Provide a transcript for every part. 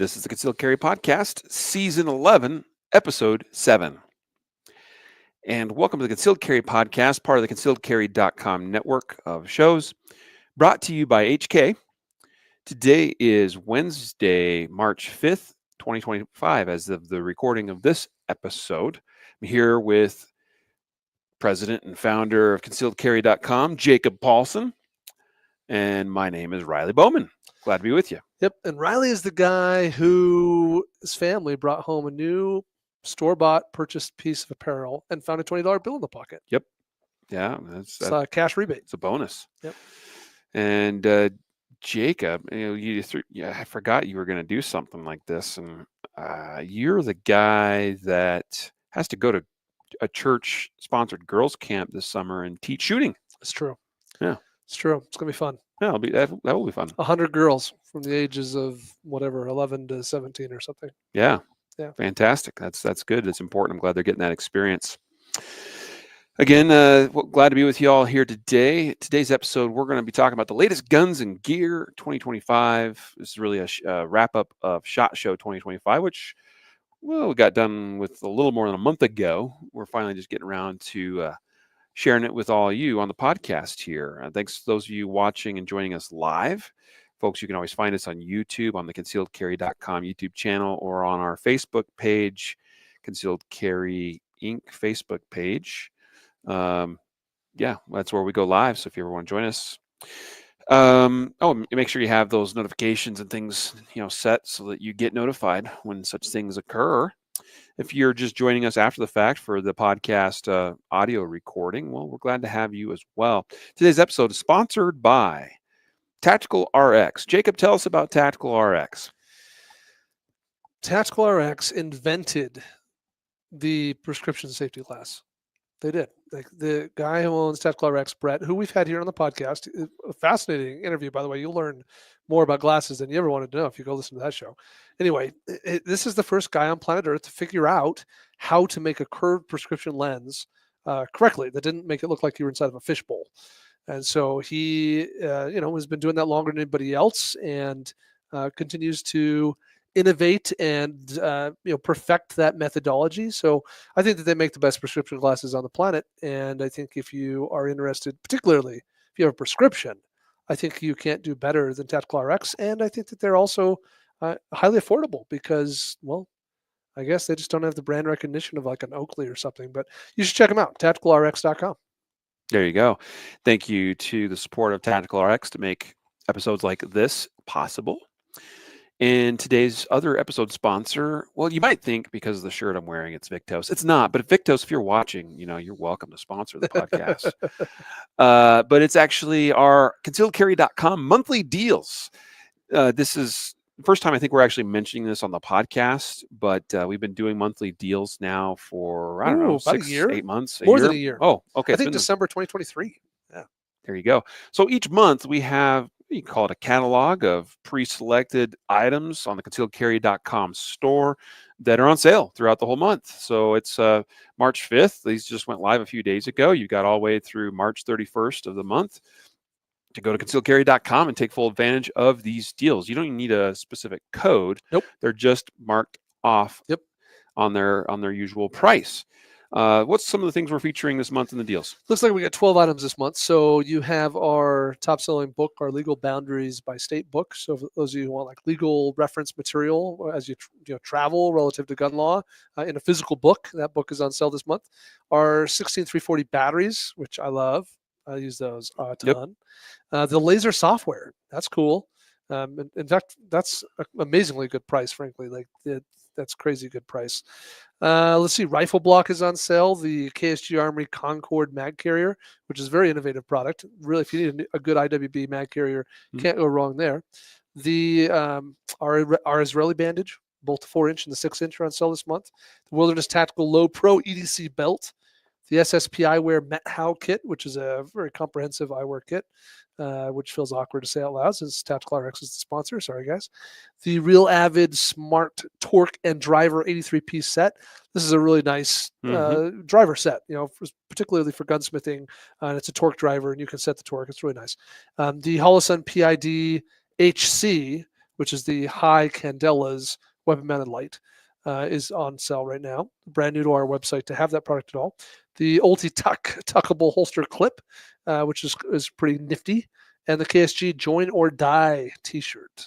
This is the Concealed Carry Podcast, Season 11, Episode 7. And welcome to the Concealed Carry Podcast, part of the concealedcarry.com network of shows, brought to you by HK. Today is Wednesday, March 5th, 2025, as of the recording of this episode. I'm here with President and founder of concealedcarry.com, Jacob Paulsen, and my name is Riley Bowman. Glad to be with you. Yep, and Riley is the guy who his family brought home a new store-bought purchased piece of apparel and found a $20 bill in the pocket. Yep. Yeah, it's a cash rebate. It's a bonus. Yep. And Jacob, I forgot you were going to do something like this, and you're the guy that has to go to a church-sponsored girls' camp this summer and teach shooting. It's true. Yeah, it's true. It's gonna be fun. Yeah, that will be fun. 100 girls from the ages of 11 to 17 or something. Yeah. Fantastic. That's good. It's important. I'm glad they're getting that experience. Again, glad to be with you all here today. Today's episode, we're going to be talking about the latest guns and gear 2025. This is really a wrap-up of SHOT Show 2025, which, we got done with a little more than a month ago. We're finally just getting around to sharing it with all you on the podcast here. Thanks to those of you watching and joining us live. Folks, you can always find us on YouTube, on the concealedcarry.com YouTube channel, or on our Facebook page, Concealed Carry Inc. Facebook page. That's where we go live. So if you ever want to join us, make sure you have those notifications and things, set so that you get notified when such things occur. If you're just joining us after the fact for the podcast audio recording, well, we're glad to have you as well. Today's episode is sponsored by Tactical RX. Jacob, tell us about Tactical RX. Tactical RX invented the prescription safety glass. They did. Like the guy who owns Tactical RX, Brett, who we've had here on the podcast, a fascinating interview, by the way. You'll learn more about glasses than you ever wanted to know if you go listen to that show. Anyway, this is the first guy on planet Earth to figure out how to make a curved prescription lens correctly that didn't make it look like you were inside of a fishbowl. And so he, has been doing that longer than anybody else, and continues to innovate and perfect that methodology. So I think that they make the best prescription glasses on the planet. And I think if you are interested, particularly if you have a prescription, I think you can't do better than Tactical RX. And I think that they're also highly affordable because, I guess they just don't have the brand recognition of like an Oakley or something. But you should check them out, tacticalrx.com. There you go. Thank you to the support of Tactical RX to make episodes like this possible. And today's other episode sponsor, well, you might think because of the shirt I'm wearing, it's Victos. It's not, but Victos, if you're watching, you're welcome to sponsor the podcast. But it's actually our concealedcarry.com monthly deals. This is the first time I think we're actually mentioning this on the podcast, but we've been doing monthly deals now for, I don't know, 6, 8 months. More than a year. Oh, okay. I think December 2023. Yeah. There you go. So each month we have, you can call it a catalog of pre-selected items on the concealedcarry.com store that are on sale throughout the whole month. So it's March 5th. These just went live a few days ago. You got all the way through March 31st of the month to go to concealedcarry.com and take full advantage of these deals. You don't even need a specific code. Nope. They're just marked off on their usual price. What's some of the things we're featuring this month in the deals? Looks like we got 12 items this month. So you have our top-selling book, our Legal Boundaries by State book. So for those of you who want like legal reference material as you travel relative to gun law in a physical book, that book is on sale this month. Our 16340 batteries, which I love. I use those a ton. The laser software, that's cool. In fact, that's an amazingly good price, frankly. That's crazy good price. Let's see, Rifle Block is on sale. The KSG Armory Concord mag carrier, which is a very innovative product. Really, if you need a good IWB mag carrier, can't go wrong there. The our Israeli bandage, both the 4-inch and the 6-inch are on sale this month. The Wilderness Tactical Low Pro EDC belt. The SSP Eyewear Met How kit, which is a very comprehensive eyewear kit, which feels awkward to say out loud since Tactical RX is the sponsor. Sorry, guys. The Real Avid Smart Torque and Driver 83-piece set. This is a really nice driver set, particularly for gunsmithing. And it's a torque driver, and you can set the torque. It's really nice. The Holosun PID HC, which is the high candelas weapon-mounted light, is on sale right now. Brand new to our website to have that product at all. The Ulti tuckable holster clip, which is pretty nifty, and the KSG Join or Die T-shirt.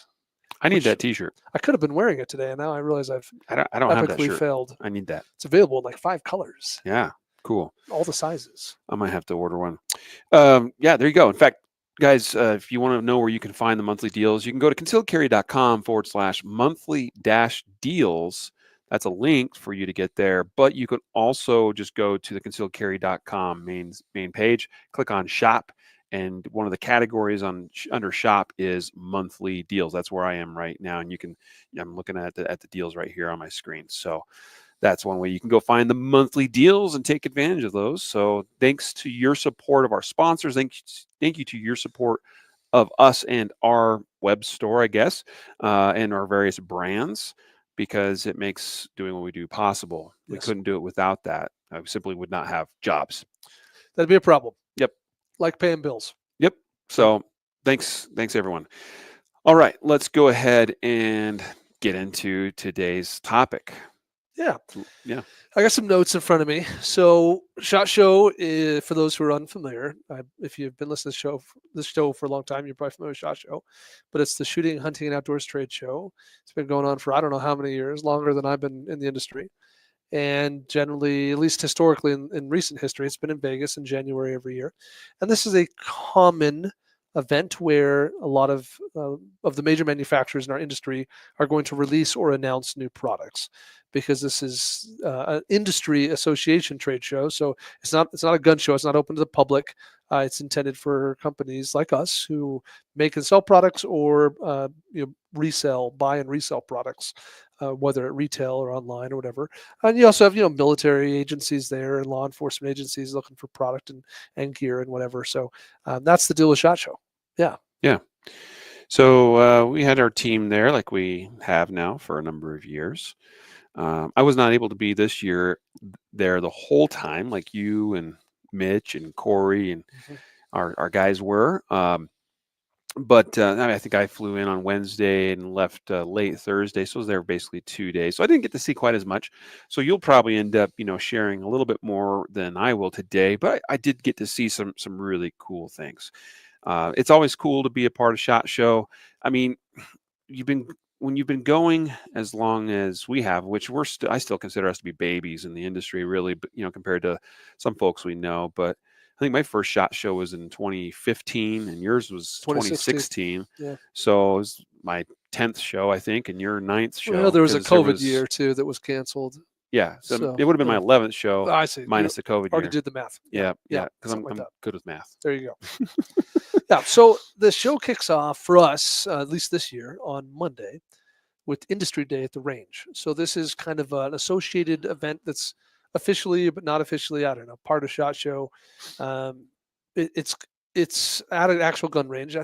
I need Which that T-shirt. I could have been wearing it today, and now I realize I've I don't have that epically shirt. failed. I need that. It's available in like 5 colors, Yeah, cool. all the sizes. I might have to order one. Yeah, there you go. In fact, guys, if you want to know where you can find the monthly deals, you can go to concealedcarry.com/monthly-deals. That's a link for you to get there. But you could also just go to the concealedcarry.com main page, click on shop, and one of the categories under shop is monthly deals. That's where I am right now, and I'm looking at the deals right here on my screen. So that's one way you can go find the monthly deals and take advantage of those. So thanks to your support of our sponsors, thank you to your support of us and our web store, I guess, and our various brands, because it makes doing what we do possible. We Yes. couldn't do it without that. I simply would not have jobs. That'd be a problem. Yep. Like paying bills. Yep. So thanks everyone. All right, let's go ahead and get into today's topic. Yeah. Yeah. I got some notes in front of me. So, SHOT Show, for those who are unfamiliar, if you've been listening to this show for a long time, you're probably familiar with SHOT Show. But it's the Shooting, Hunting, and Outdoors Trade Show. It's been going on for I don't know how many years, longer than I've been in the industry. And generally, at least historically in recent history, it's been in Vegas in January every year. And this is a common event where a lot of the major manufacturers in our industry are going to release or announce new products, because this is an industry association trade show. So it's not a gun show. It's not open to the public. It's intended for companies like us who make and sell products, or buy and resell products, whether at retail or online or whatever. And you also have military agencies there and law enforcement agencies looking for product and gear and whatever. So that's the deal with SHOT Show. Yeah. Yeah. So we had our team there, like we have now for a number of years. I was not able to be this year there the whole time, like you and Mitch and Corey and our guys were. But I think I flew in on Wednesday and left late Thursday, so I was there basically 2 days. So I didn't get to see quite as much. So you'll probably end up, sharing a little bit more than I will today. But I did get to see some really cool things. It's always cool to be a part of SHOT Show. I mean, when you've been going as long as we have, which I still consider us to be babies in the industry, really, but compared to some folks we know. But I think my first SHOT Show was in 2015, and yours was 2016. Yeah. So it was my 10th show, I think, and your 9th show. Well, there was a COVID year too that was canceled. Yeah, so it would have been my 11th show. I see. Minus the COVID already year. did the math. Yeah, because I'm like good with math. There you go. Yeah, so the show kicks off for us, at least this year, on Monday with Industry Day at the range. So this is kind of an associated event that's officially, but not officially, I don't know, part of SHOT Show. It's at an actual gun range.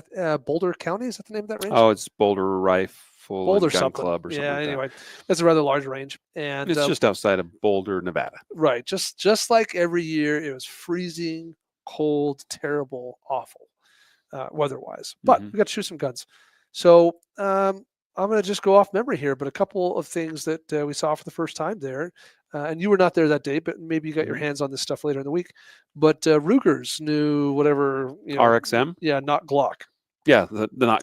Boulder County, is that the name of that range? Oh, it's Boulder Rifle Boulder and Gun something. Club or something like anyway, that. That's a rather large range. And it's just outside of Boulder, Nevada. Right. Just like every year, it was freezing, cold, terrible, awful weather-wise. But we got to shoot some guns. So I'm going to just go off memory here, but a couple of things that we saw for the first time there. And you were not there that day, but maybe you got your hands on this stuff later in the week. But Ruger's new whatever. RXM? Yeah, not Glock. Yeah, the not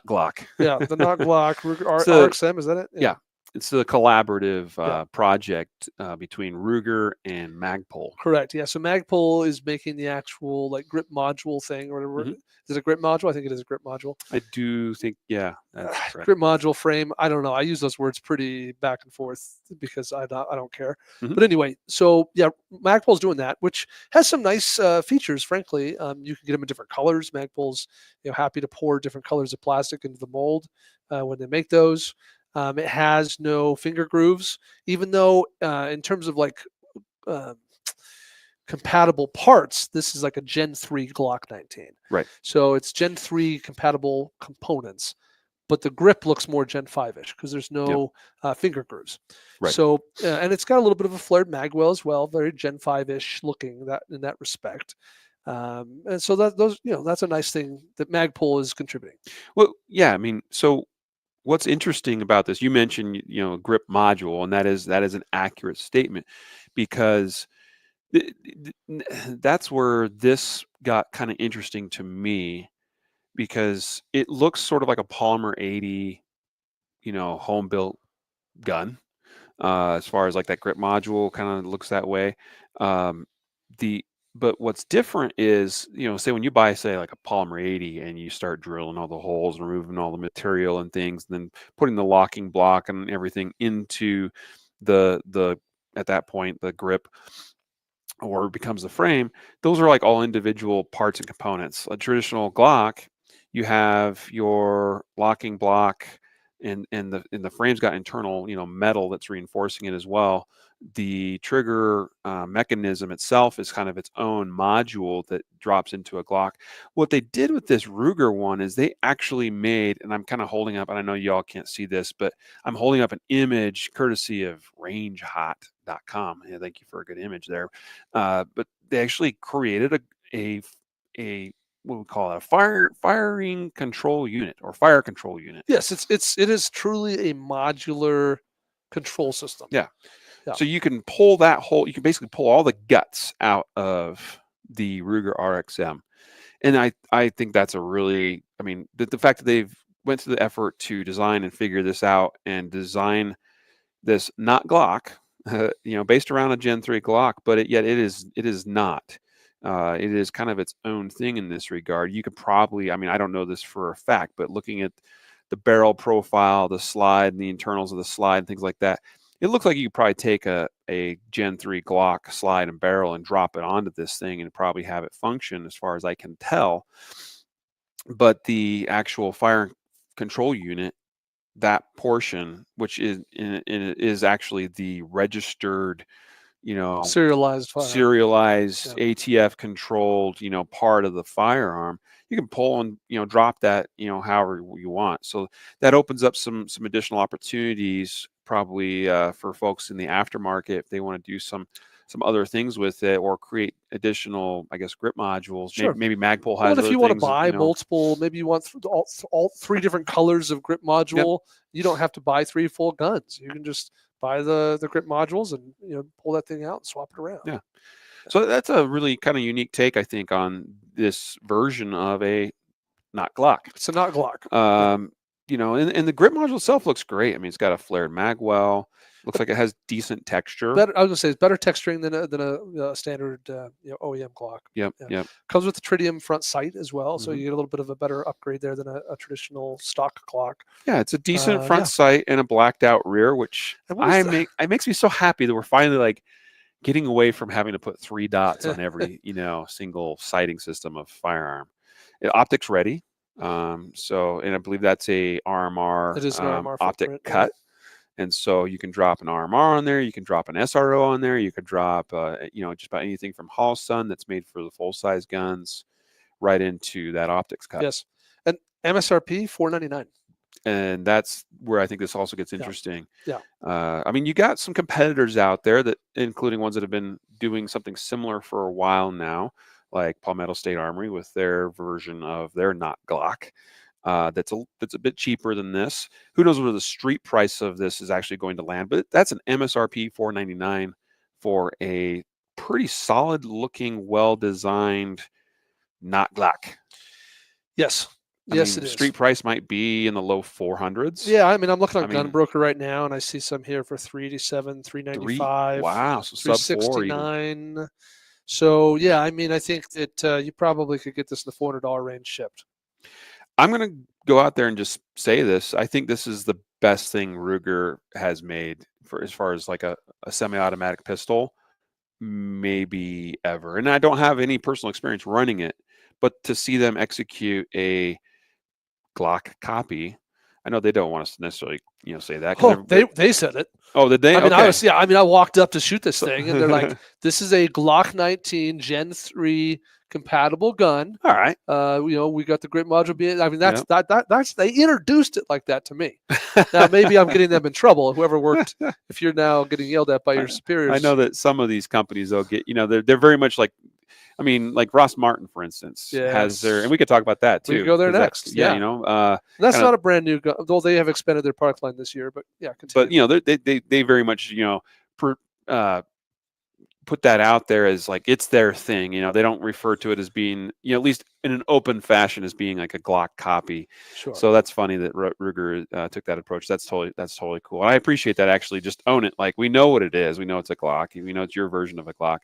Glock. Yeah, the not Glock. RXM, is that it? Yeah. It's a collaborative project between Ruger and Magpul. Correct. Yeah. So Magpul is making the actual grip module thing or whatever. Is it a grip module? I think it is a grip module. I do think, yeah. That's correct. Grip module frame. I don't know. I use those words pretty back and forth because I don't care. But anyway, so yeah, Magpul's doing that, which has some nice features. Frankly, you can get them in different colors. Magpul's happy to pour different colors of plastic into the mold when they make those. It has no finger grooves, even though in terms of compatible parts, this is like a Gen 3 Glock 19. Right. So it's Gen 3 compatible components, but the grip looks more Gen 5-ish because there's no finger grooves. Right. So and it's got a little bit of a flared magwell as well, very Gen 5-ish looking in that respect. And so that's a nice thing that Magpul is contributing. Well, yeah, I mean, so what's interesting about this, you mentioned, grip module, and that is an accurate statement, because that's where this got kind of interesting to me, because it looks sort of like a Polymer 80, home built gun. As far as like that grip module kind of looks that way. Um, the but what's different is, say when you buy, say, like a Polymer 80, and you start drilling all the holes and removing all the material and things, and then putting the locking block and everything into the at that point the grip, or becomes the frame. Those are like all individual parts and components. A traditional Glock, you have your locking block, and the frame's got internal, metal that's reinforcing it as well. The trigger mechanism itself is kind of its own module that drops into a Glock. What they did with this Ruger one is they actually made, and I'm kind of holding up, and I know y'all can't see this, but I'm holding up an image courtesy of rangehot.com. Yeah, thank you for a good image there. But they actually created a what we call it, a firing control unit, or fire control unit. Yes, it is truly a modular control system. Yeah. Yeah. So you can pull that whole, you can basically pull all the guts out of the Ruger RXM. And I think that's a really, I mean, the fact that they've went to the effort to design and figure this out, and design this, not Glock, based around a Gen 3 Glock, but yet it is not. It is kind of its own thing in this regard. You could probably, I mean, I don't know this for a fact, but looking at the barrel profile, the slide, and the internals of the slide, and things like that, it looks like you could probably take a Gen 3 Glock slide and barrel and drop it onto this thing and probably have it function, as far as I can tell. But the actual fire control unit, that portion, which is actually the registered, Serialized fire. serialized, ATF controlled, part of the firearm, you can pull and, drop that, however you want. So that opens up some additional opportunities, probably for folks in the aftermarket, if they want to do some other things with it, or create additional, I guess, grip modules. Sure. Maybe Magpul has. Well, if you want to buy multiple, multiple, maybe you want all three different colors of grip module. Yep. You don't have to buy 3 full guns. You can just buy the grip modules and pull that thing out and swap it around. Yeah. So that's a really kind of unique take, I think, on this version of a not Glock. It's a not Glock. And the grip module itself looks great. I mean, it's got a flared mag well. Looks like it has decent texture. Better, I was gonna say, it's better texturing than a standard OEM Glock. Yep. Comes with the tritium front sight as well, so you get a little bit of a better upgrade there than a traditional stock Glock. Yeah, it's a decent front sight and a blacked out rear, which it makes me so happy that we're finally like getting away from having to put 3 dots on every single sighting system of firearm. Optics ready. So, and I believe that's a RMR, it is an RMR optic cut. And so you can drop an RMR on there, you can drop an SRO on there, you could drop, just about anything from Paulsen that's made for the full-size guns right into that optics cut. Yes. And MSRP, $499. And that's where I think this also gets interesting. Yeah. I mean, you got some competitors out there, that, including ones that have been doing something similar for a while now, like Palmetto State Armory with their version of their not Glock. That's a bit cheaper than this. Who knows where the street price of this is actually going to land, but that's an MSRP $499 for a pretty solid looking, well-designed not Glock. Yes. I mean, it is. Street price might be in the low 400s. Yeah, I mean, I'm looking on Gunbroker right now, and I see some here for $387, $395. Wow, so sub $4. So yeah, I mean, I think that you probably could get this in the $400 range shipped. I'm going to go out there and just say this. I think this is the best thing Ruger has made, for as far as like a semi-automatic pistol, maybe ever. And I don't have any personal experience running it, but to see them execute a Glock copy, I know they don't want us to necessarily, say that. Oh, they said it. Oh, did they? I mean, okay. I walked up to shoot this thing, and they're like, "This is a Glock 19 Gen 3 compatible gun." All right. We got the grip module. I mean, that's they introduced it like that to me. Now maybe I'm getting them in trouble. Whoever worked, if you're now getting yelled at by your superiors. I know that some of these companies, they'll get, they're very much like, I mean, like Ross Martin, for instance, has their, and Yes. we could talk about that We could too, go there because that, next. yeah, Yeah. you know, That's kind of, not a brand new gun, though they have expanded their product line this year. But yeah, but continue. you know, they very much, you know, uh, put that out there as like it's their thing. You know, they don't refer to it as being, you know, at least in an open fashion, as being like a Glock copy. Sure. So that's funny that Ruger took that approach. That's totally cool. And I appreciate that. Actually, just own it. Like we know what it is. We know it's a Glock. We know it's your version of a Glock.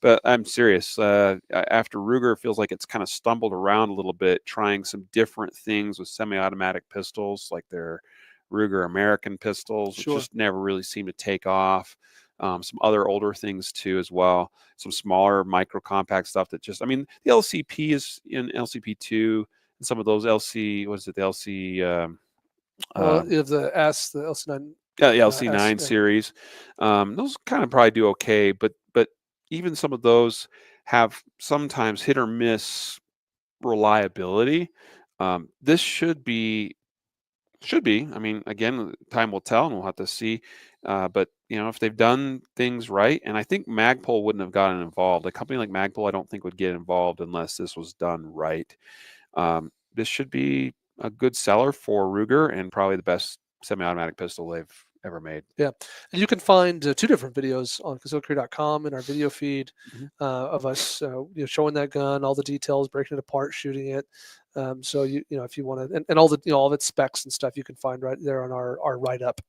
But I'm serious. After Ruger, it feels like it's kind of stumbled around a little bit, trying some different things with semi-automatic pistols, like their Ruger American pistols, which Sure. just never really seemed to take off. Some other older things too as well. Some smaller micro compact stuff that just, I mean, the LCP is in LCP2 and some of those LC, what is it, the LC, Well, um, you have the LC9 yeah, the S. LC9 Yeah. series. Those kind of probably do okay, but even some of those have sometimes hit or miss reliability. This should be. I mean, again, time will tell, and we'll have to see. But you know, if they've done things right, and I think Magpul wouldn't have gotten involved. A company like Magpul, I don't think would get involved unless this was done right. This should be a good seller for Ruger, and probably the best semi-automatic pistol they've ever made. Yeah, and you can find two different videos on concealedcarry.com in our video feed Mhm. of us, showing that gun, all the details, breaking it apart, shooting it. So you know if you want to, and all the all of its specs and stuff, you can find right there on our write up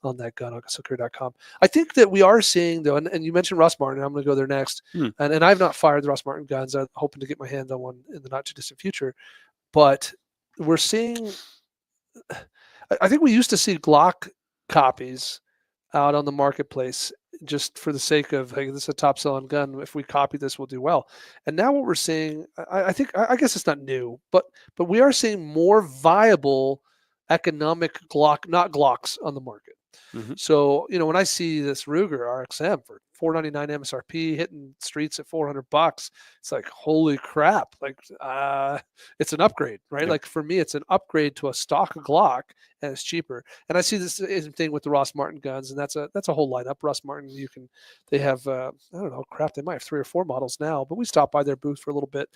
on that gun on concealedcarry.com. I think that we are seeing though, and you mentioned Ross Martin. I'm going to go there next, Hmm. and I've not fired the Ross Martin guns. I'm hoping to get my hands on one in the not too distant future, but we're seeing. I think we used to see Glock copies out on the marketplace just for the sake of, hey, this is a top selling gun. If we copy this, we'll do well. And now what we're seeing, I think, I guess it's not new, but we are seeing more viable economic Glock, not Glocks on the market. Hmm. So, when I see this Ruger RXM for $499 MSRP hitting streets at $400, it's like, holy crap. Like, it's an upgrade, right? Yep. Like for me, it's an upgrade to a stock Glock and it's cheaper. And I see this same thing with the Ross Martin guns, and that's a whole lineup. Ross Martin, they have, I don't know, crap, they might have 3 or 4 models now, but we stopped by their booth for a little bit.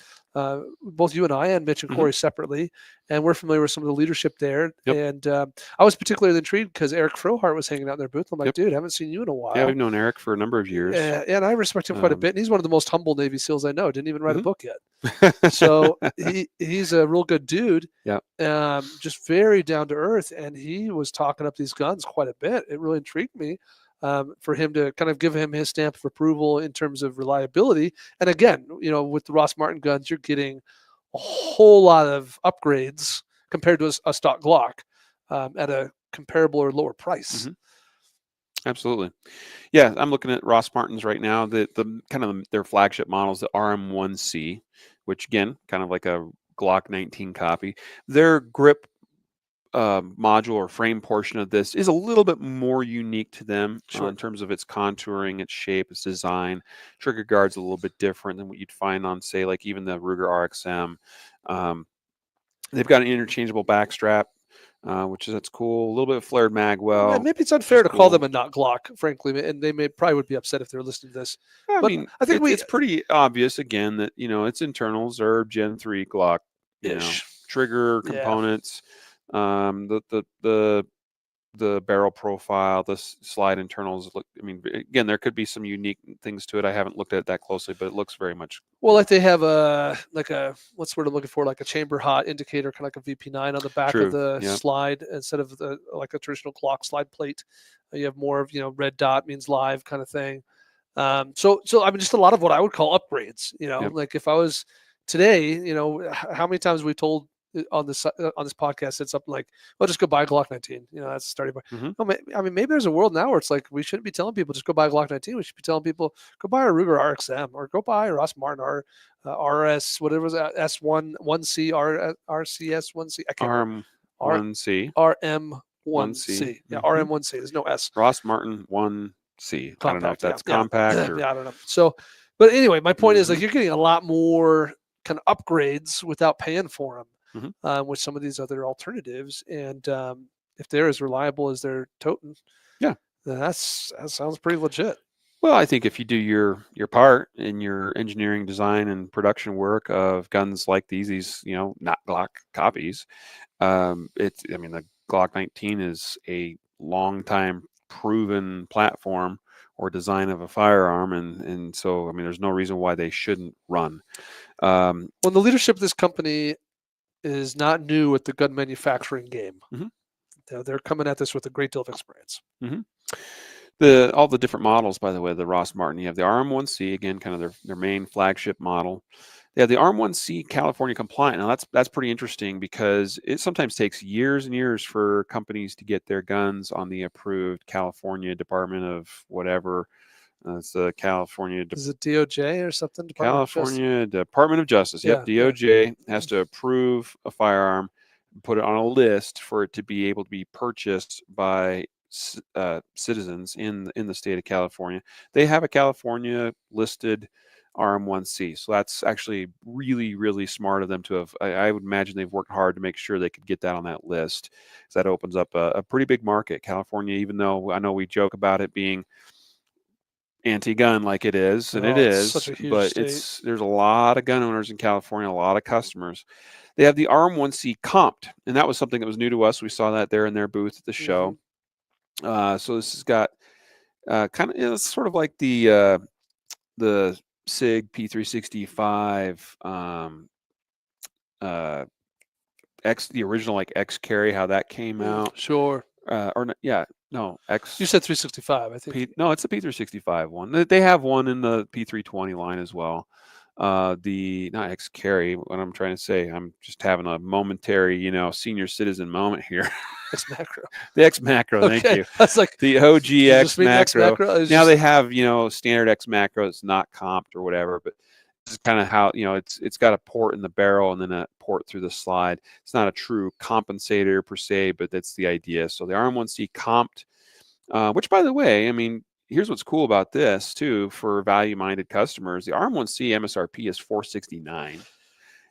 Both you and I, and Mitch and Hmm. Corey separately, and we're familiar with some of the leadership there. Yep. And I was particularly intrigued because Eric Frohart was hanging out in their booth. I'm like, Yep. dude, I haven't seen you in a Yeah, while. we've known Eric for a number of years. And I respect him quite a bit. And he's one of the most humble Navy SEALs I know. Didn't even write a Mhm. book yet. So he's a real good dude. Yeah. Just very down to earth. And he was talking up these guns quite a bit. It really intrigued me for him to kind of give him his stamp of approval in terms of reliability. And again, with the Ross Martin guns, you're getting a whole lot of upgrades compared to a stock Glock at a comparable or lower price. Mhm. Absolutely. Yeah, I'm looking at Ross Martins right now. The kind of their flagship models, the RM1C, which again, kind of like a Glock 19 copy. Their grip module or frame portion of this is a little bit more unique to them Sure. in terms of its contouring, its shape, its design. Trigger guard's a little bit different than what you'd find on, say, like even the Ruger RXM. Um, they've got an interchangeable back strap, that's cool. A little bit of flared magwell, Maybe it's which is unfair to call them cool. a not Glock, frankly, and they probably would be upset if they're listening to this. I But mean, I think we it's pretty obvious again that its internals are Gen 3 Glock, ish. trigger Yeah. components, the barrel profile, the slide internals look. I mean, again, there could be some unique things to it. I haven't looked at it that closely, but it looks very much. Well, like they have what's the word I'm looking for, like a chamber hot indicator, kind of like a VP9 on the back of True. the Yeah. slide instead of like a traditional Glock slide plate. You have more of red dot means live kind of thing. So I mean, just a lot of what I would call upgrades. Yep. Like if I was today, how many times we told on this podcast, it's something like, "Well, just go buy a Glock 19." That's the starting point. Hmm. No, I mean, maybe there's a world now where it's like we shouldn't be telling people just go buy a Glock 19. We should be telling people go buy a Ruger RXM or go buy a Ross Martin or RS whatever was that, S11E7 RCS 1C. I can't remember. R 1C, RM 1C. 1C. Yeah, RM 1C. There's no S. Ross Martin 1C. I don't know if Compact, yeah, that's yeah, compact or. yeah. I don't know. So, but anyway, my point is like Mhm. you're getting a lot more kind of upgrades without paying for them Mhm. with some of these other alternatives, and if they're as reliable as they're toting, Yeah. then that sounds pretty legit. Well, I think if you do your part in your engineering, design, and production work of guns like these not Glock copies, I mean, the Glock 19 is a long time proven platform or design of a firearm, and so I mean, there's no reason why they shouldn't run. Well, the leadership of this company is not new at the gun manufacturing game. Mhm, They're coming at this with a great deal of experience. mhm. All the different models, by the way, the Ross Martin. You have the RM1C, again, kind of their main flagship model. They have the RM1C California compliant. Now that's pretty interesting because it sometimes takes years and years for companies to get their guns on the approved California Department of whatever. It's the Is it DOJ or something? Department of Justice? California Department of Justice. Yep, Yeah, yeah. DOJ has to approve a firearm, put it on a list for it to be able to be purchased by citizens in the state of California. They have a California listed RM1C, so that's actually really really smart of them to have. I would imagine they've worked hard to make sure they could get that on that list. So that opens up a pretty big market. California, even though I know we joke about it being anti-gun like it is, and it Oh, it's such is, a huge but state. there's a lot of gun owners in California, a lot of customers. They have the RM1C comped, and that was something that was new to us. We saw that there in their booth at the Hmm. show. So this has got kind of it's sort of like the SIG P365 uh, X, the original like X carry, how that came out, Sure. yeah, no You X said 365, I think. No, it's the P365 one. They have one in the P320 line as well. The not X carry. What I'm trying to say, I'm just having a momentary, senior citizen moment here. X macro. The X macro, thank Okay. you. I was like, The does it OG just X mean X macro. macro? It's Now just they have, standard X macro. It's not comped or whatever, but this is kind of how it's got a port in the barrel and then a port through the slide. It's not a true compensator per se, but that's the idea. So the RM1C comped, which by the way, I mean, here's what's cool about this too for value-minded customers. The RM1C MSRP is $469,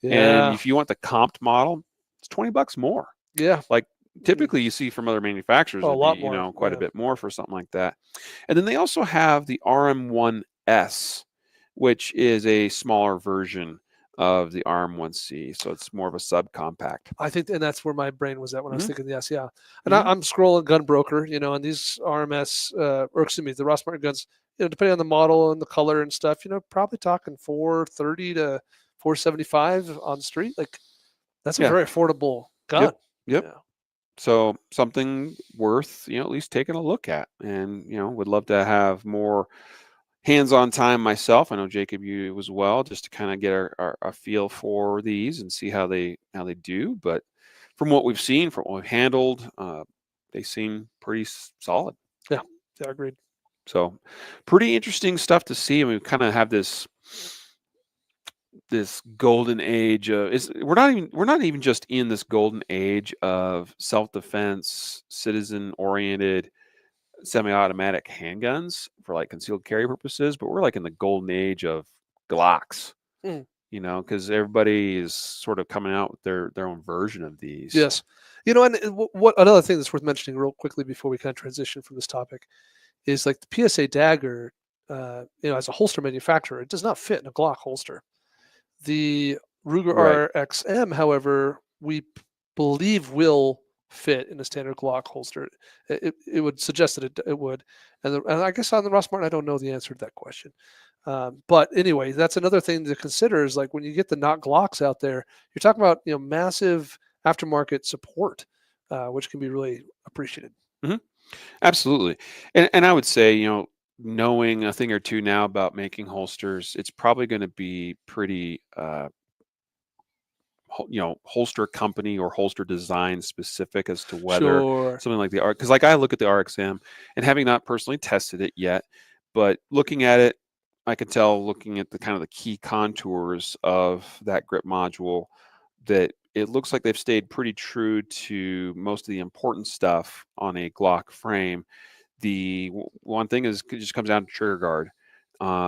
and yeah. if you want the comped model, it's $20 more. Yeah. Like Mm. typically you see from other manufacturers Oh, a would be, lot more. quite a Yeah. bit more for something like that. And then they also have the RM1S, which is a smaller version of the RM1C. So it's more of a subcompact. I think, and that's where my brain was at when I was Mm-hmm. thinking, yes, yeah. And Mm-hmm. I'm scrolling gun broker, and these RMS, or excuse me, the Ross Martin guns, depending on the model and the color and stuff, probably talking 430 to 475 on the street. Like that's a Yeah. very affordable gun. Yep. Yep. Yeah. So something worth, at least taking a look at, and would love to have more hands-on time myself. I know Jacob, you as well, just to kind of get a feel for these and see how they do. But from what we've seen, from what we've handled, they seem pretty solid. Yeah. Yeah. Agreed. So pretty interesting stuff to see. And we kind of have this golden age of is we're not even just in this golden age of self-defense, citizen oriented semi-automatic handguns for like concealed carry purposes, but we're like in the golden age of Glocks, Mm. because everybody is sort of coming out with their own version of these. Yes. And what another thing that's worth mentioning real quickly before we kind of transition from this topic is like the PSA dagger, as a holster manufacturer, it does not fit in a Glock holster. The Ruger Right. RXM, however, we believe will fit in a standard Glock holster. It would suggest that it would, and I guess on the Ross Martin, I don't know the answer to that question. But anyway, that's another thing to consider is like when you get the not Glocks out there, you're talking about massive aftermarket support, which can be really appreciated. Hmm. Absolutely. And I would say, knowing a thing or two now about making holsters, it's probably going to be pretty holster company or holster design specific as to whether Sure. something like the R, because like I look at the RXM and having not personally tested it yet, but looking at it, I can tell looking at the kind of the key contours of that grip module that it looks like they've stayed pretty true to most of the important stuff on a Glock frame. The one thing is it just comes down to trigger guard.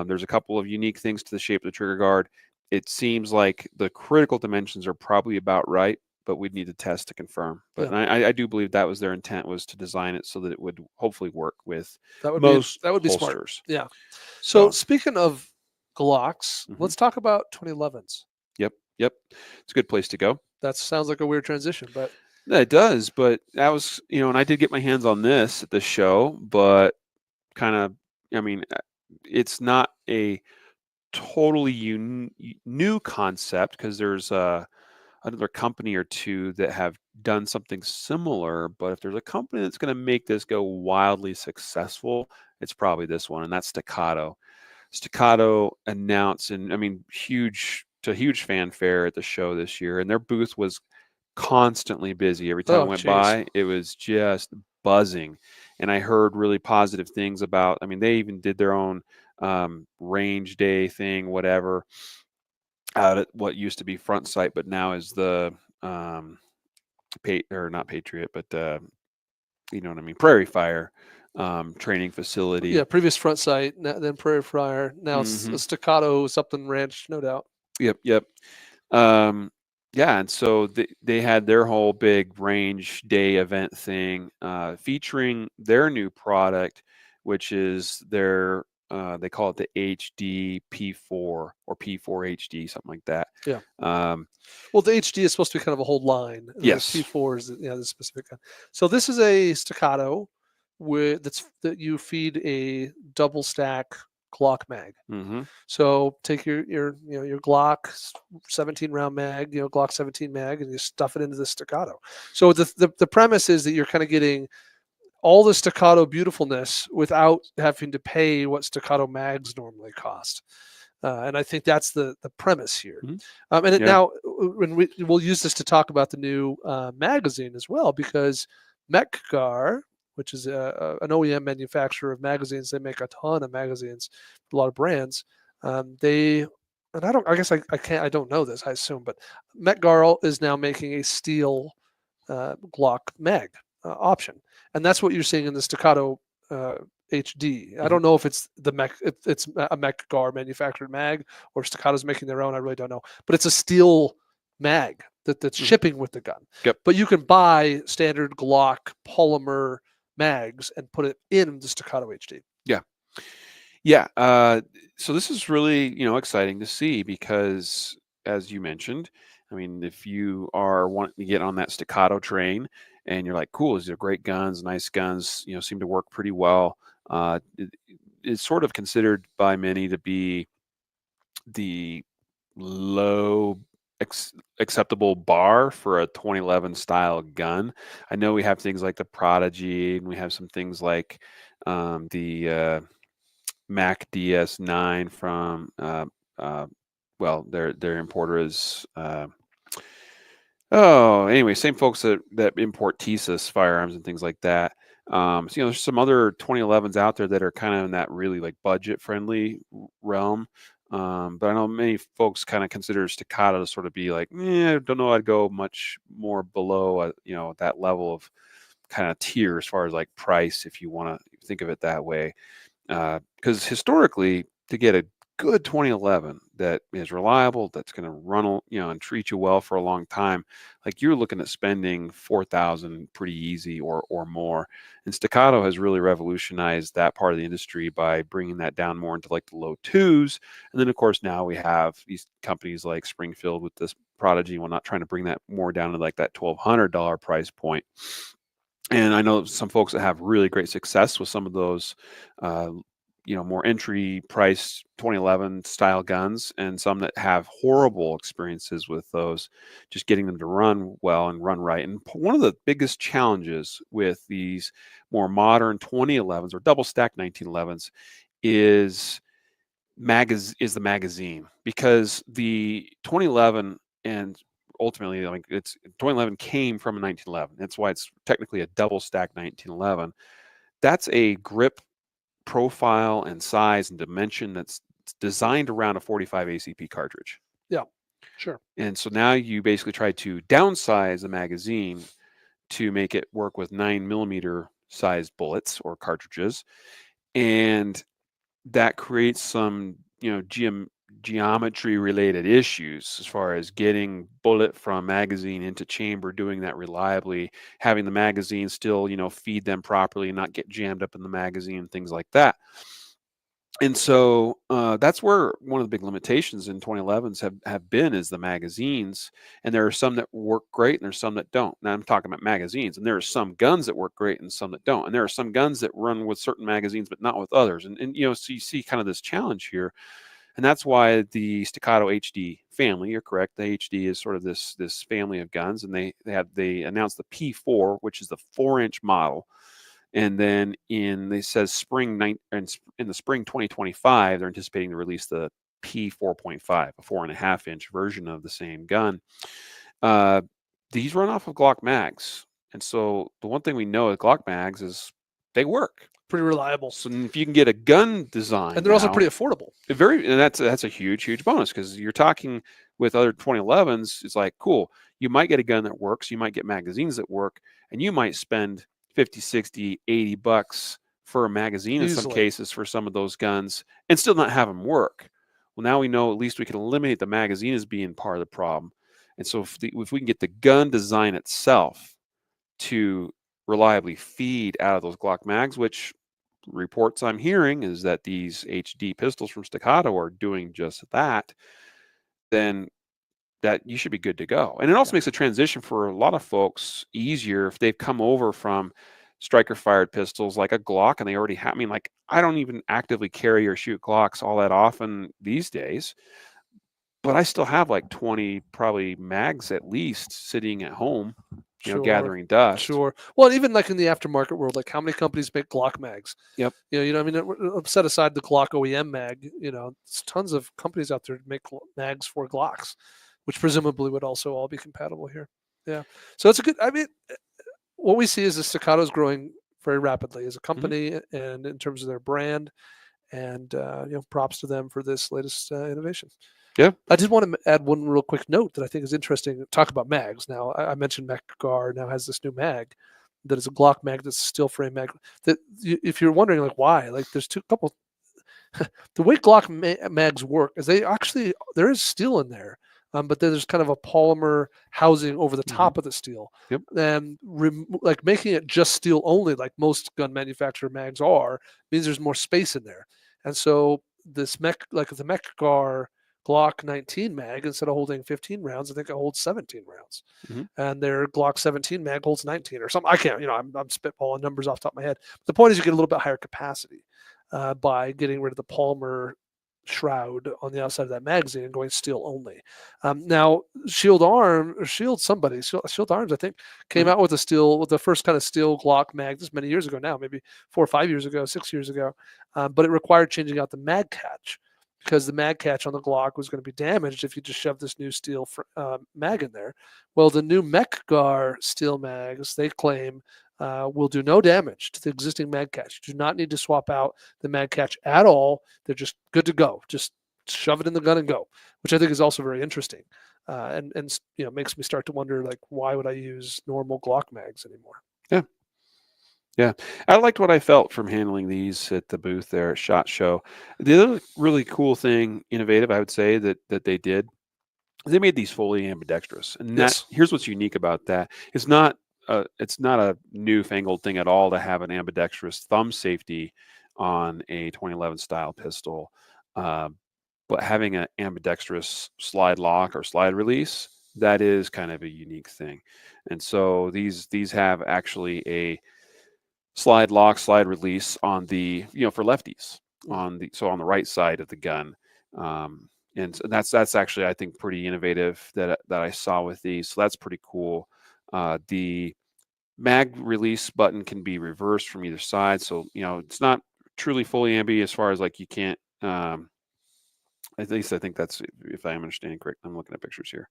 There's a couple of unique things to the shape of the trigger guard. It seems like the critical dimensions are probably about right, but we'd need to test to confirm. But Yeah. I do believe that was their intent, was to design it so that it would hopefully work with That would be most smart. holsters. Yeah. So So, speaking of Glocks, mhm. let's talk about 2011s. Yep, yep, it's a good place to go. That sounds like a weird transition, but Yeah, it does, but that was, and I did get my hands on this at this show, but kind of, I mean, it's not a totally new concept, because there's another company or two that have done something similar. But if there's a company that's going to make this go wildly successful, it's probably this one, and that's Staccato. Staccato announced, and I mean, huge fanfare at the show this year, and their booth was constantly busy. Every time I oh, went geez. by, it was just buzzing. And I heard really positive things about, I mean, they even did their own range day thing, whatever, out at what used to be Front Sight, but now is the um, or not Patriot, but you know what I mean, Prairie Fire training facility. Yeah, previous Front Sight, then Prairie Fire, now Hmm. Staccato something ranch, no doubt. Yep, yep. Um, yeah, and so they had their whole big range day event thing, featuring their new product, which is their they call it the HD P4 or P4 HD, something like that. Yeah. Um, Well, the HD is supposed to be kind of a whole line. The yes. P4 is the specific kind. So this is a Staccato that you feed a double stack Glock mag. Hmm. So take your Glock 17 round mag, Glock 17 mag, and you stuff it into the Staccato. So the premise is that you're kind of getting all the Staccato beautifulness without having to pay what Staccato mags normally cost. And I think that's the premise here. Hmm. And Yeah. now, when we'll use this to talk about the new magazine as well, because Mekgar, which is an OEM manufacturer of magazines, they make a ton of magazines, a lot of brands. They and I guess I can't, I don't know this, I assume, but Mekgar is now making a steel Glock mag option, and that's what you're seeing in the Staccato HD. I Hmm. don't know if it's if it's a Mekgar manufactured mag or if Staccato's making their own. I really don't know, but it's a steel mag that's Hmm. shipping with the gun. Yep. But you can buy standard Glock polymer mags and put it in the Staccato HD. Yeah. Yeah. So this is really, exciting to see, because, as you mentioned, I mean, if you are wanting to get on that Staccato train and you're like, cool, these are great guns, nice guns, seem to work pretty well. It's sort of considered by many to be the low acceptable bar for a 2011 style gun. I know we have things like the Prodigy, and we have some things like the Mac DS9 from uh, well, their importer is anyway, same folks that import TSUS firearms and things like that. So, there's some other 2011s out there that are kind of in that really like budget friendly realm. But I know many folks kind of consider Staccato to sort of be like, don't know, I'd go much more below, that level of kind of tier as far as like price, if you want to think of it that way. Because historically, to get a good 2011 that is reliable, that's going to run, and treat you well for a long time, like, you're looking at spending 4,000 pretty easy, or more. And Staccato has really revolutionized that part of the industry by bringing that down more into like the low twos. And then, of course, now we have these companies like Springfield with this Prodigy, and not trying to bring that more down to like that $1,200 price point. And I know some folks that have really great success with some of those, uh, more entry price 2011 style guns, and some that have horrible experiences with those, just getting them to run well and run right. And one of the biggest challenges with these more modern 2011s or double stack 1911s is is the magazine, because the 2011 and ultimately, like, it's 2011 came from a 1911. That's why it's technically a double stack 1911. That's a grip profile and size and dimension that's designed around a 45 ACP cartridge. Yeah, sure. And so now you basically try to downsize the magazine to make it work with 9mm size bullets or cartridges, and that creates some geometry related issues as far as getting bullet from magazine into chamber, doing that reliably, having the magazine still, feed them properly and not get jammed up in the magazine and things like that. And so that's where one of the big limitations in 2011s have been is the magazines. And there are some that work great and there's some that don't. Now I'm talking about magazines, and there are some guns that work great and some that don't. And there are some guns that run with certain magazines but not with others. And so you see kind of this challenge here. And that's why the Staccato HD family, you're correct, the HD is sort of this family of guns. And they announced the P4, which is the 4-inch model. And then in the spring 2025, they're anticipating to release the P4.5, a 4.5-inch version of the same gun. These run off of Glock mags, and so the one thing we know with Glock mags is they work. Pretty reliable. So if you can get a gun design, and they're also pretty affordable. And that's a huge bonus, because you're talking with other 2011s. It's like, cool, you might get a gun that works, you might get magazines that work, and you might spend 50, 60, 80 bucks for a magazine in some cases for some of those guns and still not have them work. Well, now we know at least we can eliminate the magazine as being part of the problem. And so if we can get the gun design itself to reliably feed out of those Glock mags, which reports I'm hearing is that these HD pistols from Staccato are doing just that, then that you should be good to go. And it also makes a transition for a lot of folks easier if they've come over from striker fired pistols like a Glock and they already have. I mean, like, I don't even actively carry or shoot Glocks all that often these days, but I still have like 20 probably mags at least sitting at home, gathering dust. Sure. Well, even like in the aftermarket world, like how many companies make Glock mags? Yep. I mean, set aside the Glock OEM mag, there's tons of companies out there to make mags for Glocks, which presumably would also all be compatible here. Yeah. So it's what we see is the Staccato is growing very rapidly as a company and in terms of their brand, and props to them for this latest innovation. Yeah. I did want to add one real quick note that I think is interesting. Talk about mags. Now, I mentioned MechGar now has this new mag that is a Glock mag that's a steel frame mag. That if you're wondering like why, like there's couple. The way Glock mags work is there is steel in there, but there's kind of a polymer housing over the top of the steel. Yep. And like making it just steel only, like most gun manufacturer mags are, means there's more space in there. And so this the MechGar Glock 19 mag, instead of holding 15 rounds, I think it holds 17 rounds. And their Glock 17 mag holds 19 or something. I can't, I'm spitballing numbers off the top of my head. The point is you get a little bit higher capacity by getting rid of the polymer shroud on the outside of that magazine and going steel only. Now, Shield Arms, I think, came out with the first kind of steel Glock mag this many years ago now, maybe 4 or 5 years ago, 6 years ago. But it required changing out the mag catch, because the mag catch on the Glock was going to be damaged if you just shoved this new steel mag in there. Well, the new MechGar steel mags, they claim, will do no damage to the existing mag catch. You do not need to swap out the mag catch at all. They're just good to go. Just shove it in the gun and go, which I think is also very interesting. And makes me start to wonder, like, why would I use normal Glock mags anymore? Yeah. Yeah, I liked what I felt from handling these at the booth there at SHOT Show. The other really cool thing, innovative, I would say, that they did, they made these fully ambidextrous. And here's what's unique about that. It's not a newfangled thing at all to have an ambidextrous thumb safety on a 2011 style pistol. But having an ambidextrous slide lock or slide release, that is kind of a unique thing. And so these have actually a slide lock, slide release on the, for lefties on the right side of the gun. And that's actually, I think, pretty innovative that I saw with these. So that's pretty cool. The mag release button can be reversed from either side. So, it's not truly fully ambi as far as like you can't, at least I think that's, if I'm understanding correct, I'm looking at pictures here.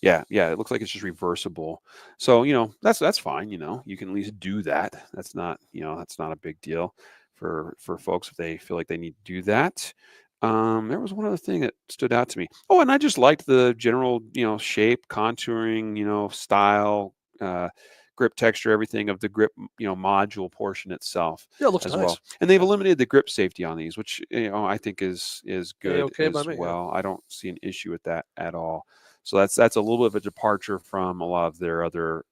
Yeah, it looks like it's just reversible. So, that's fine, you can at least do that. That's not a big deal for folks if they feel like they need to do that. There was one other thing that stood out to me. Oh, and I just liked the general, shape, contouring, style, grip texture, everything of the grip, module portion itself Yeah, it looks as nice. well. And they've Yeah. eliminated the grip safety on these, which I think is good A-okay by as me, yeah. well. I don't see an issue with that at all. So that's a little bit of a departure from a lot of their other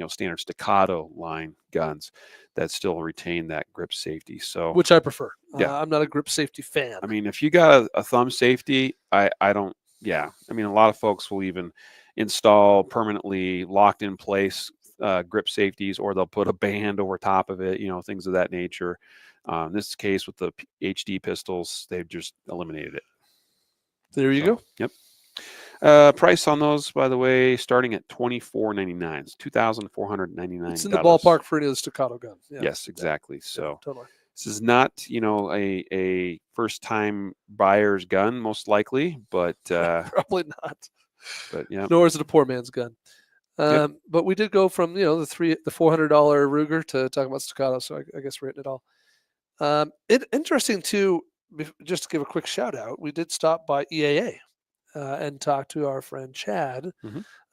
standard staccato line guns that still retain that grip safety. So Which I prefer. yeah, I'm not a grip safety fan. I mean, if you got a thumb safety, I don't. Yeah, I mean, a lot of folks will even install permanently locked in place grip safeties, or they'll put a band over top of it. Things of that nature. In this case, with the HD pistols, they've just eliminated it. There you go. Yep. Price on those, by the way, starting at $24.99. It's $2,499. It's in the ballpark for any of the staccato gun. Yeah. Yes, exactly. So yeah, totally. this is not, a first-time buyer's gun, most likely, but Probably not. but yeah. Nor is it a poor man's gun. Yep. But we did go from the $400 Ruger to talking about staccato. So I guess we're hitting it all. Interesting too. Just to give a quick shout out, we did stop by EAA and talk to our friend Chad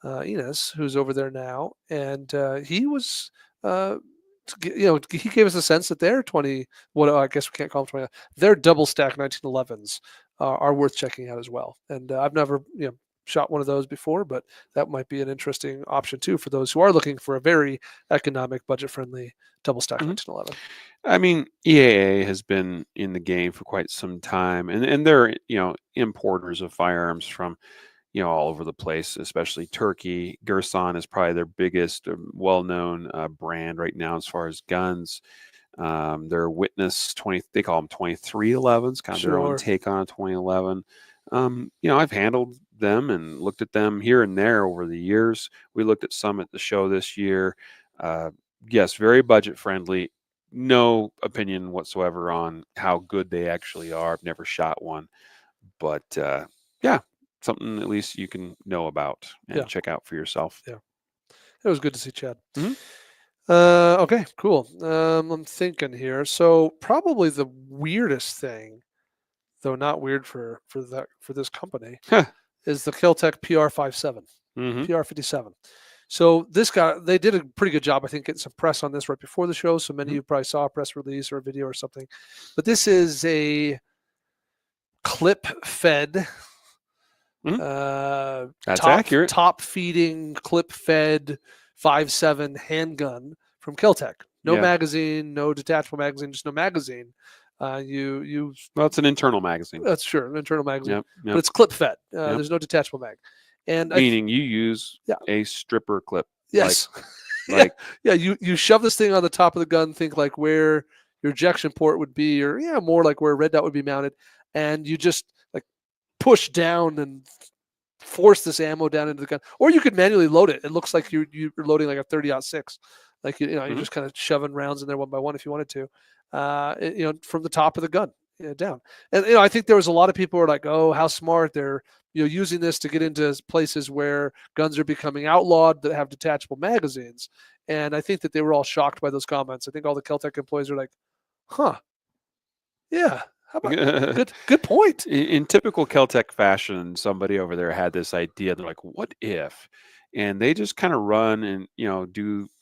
Enos, who's over there now, and he was. He gave us a sense that their I guess we can't call them 20, their double stack 1911s are worth checking out as well. And I've never, shot one of those before, but that might be an interesting option too for those who are looking for a very economic, budget-friendly double stack 1911. I mean, EAA has been in the game for quite some time, and they're importers of firearms from all over the place, especially Turkey. Gerson is probably their biggest well-known brand right now as far as guns. Their Witness 20, they call them 2311s, kind of their own take on a 2011. I've handled them and looked at them here and there over the years. We looked at some at the show this year. Yes, very budget friendly. No opinion whatsoever on how good they actually are. I've never shot one, but yeah, something at least you can know about and check out for yourself. Yeah, it was good to see Chad. Mm-hmm. Okay, cool. I'm thinking here. So probably the weirdest thing, though not weird for this company, is the Keltec PR57, PR57. So they did a pretty good job, I think, getting some press on this right before the show. So many of you probably saw a press release or a video or something. But this is a clip-fed, that's accurate, top-feeding, clip-fed 5.7 handgun from Keltec. No magazine, no detachable magazine, just no magazine. Well, it's an internal magazine. That's sure, an internal magazine, yep. But it's clip fed. There's no detachable mag, and meaning you use a stripper clip. Yes, You shove this thing on the top of the gun. Think like where your ejection port would be, or more like where a red dot would be mounted, and you just like push down and force this ammo down into the gun, or you could manually load it. It looks like you're loading like a 30-06, like you're just kind of shoving rounds in there one by one if you wanted to. From the top of the gun down. And, I think there was a lot of people who are like, oh, how smart. They're, using this to get into places where guns are becoming outlawed that have detachable magazines. And I think that they were all shocked by those comments. I think all the Keltec employees are like, huh, yeah, how about good point. In typical Keltec fashion, somebody over there had this idea. They're like, what if? And they just kind of run and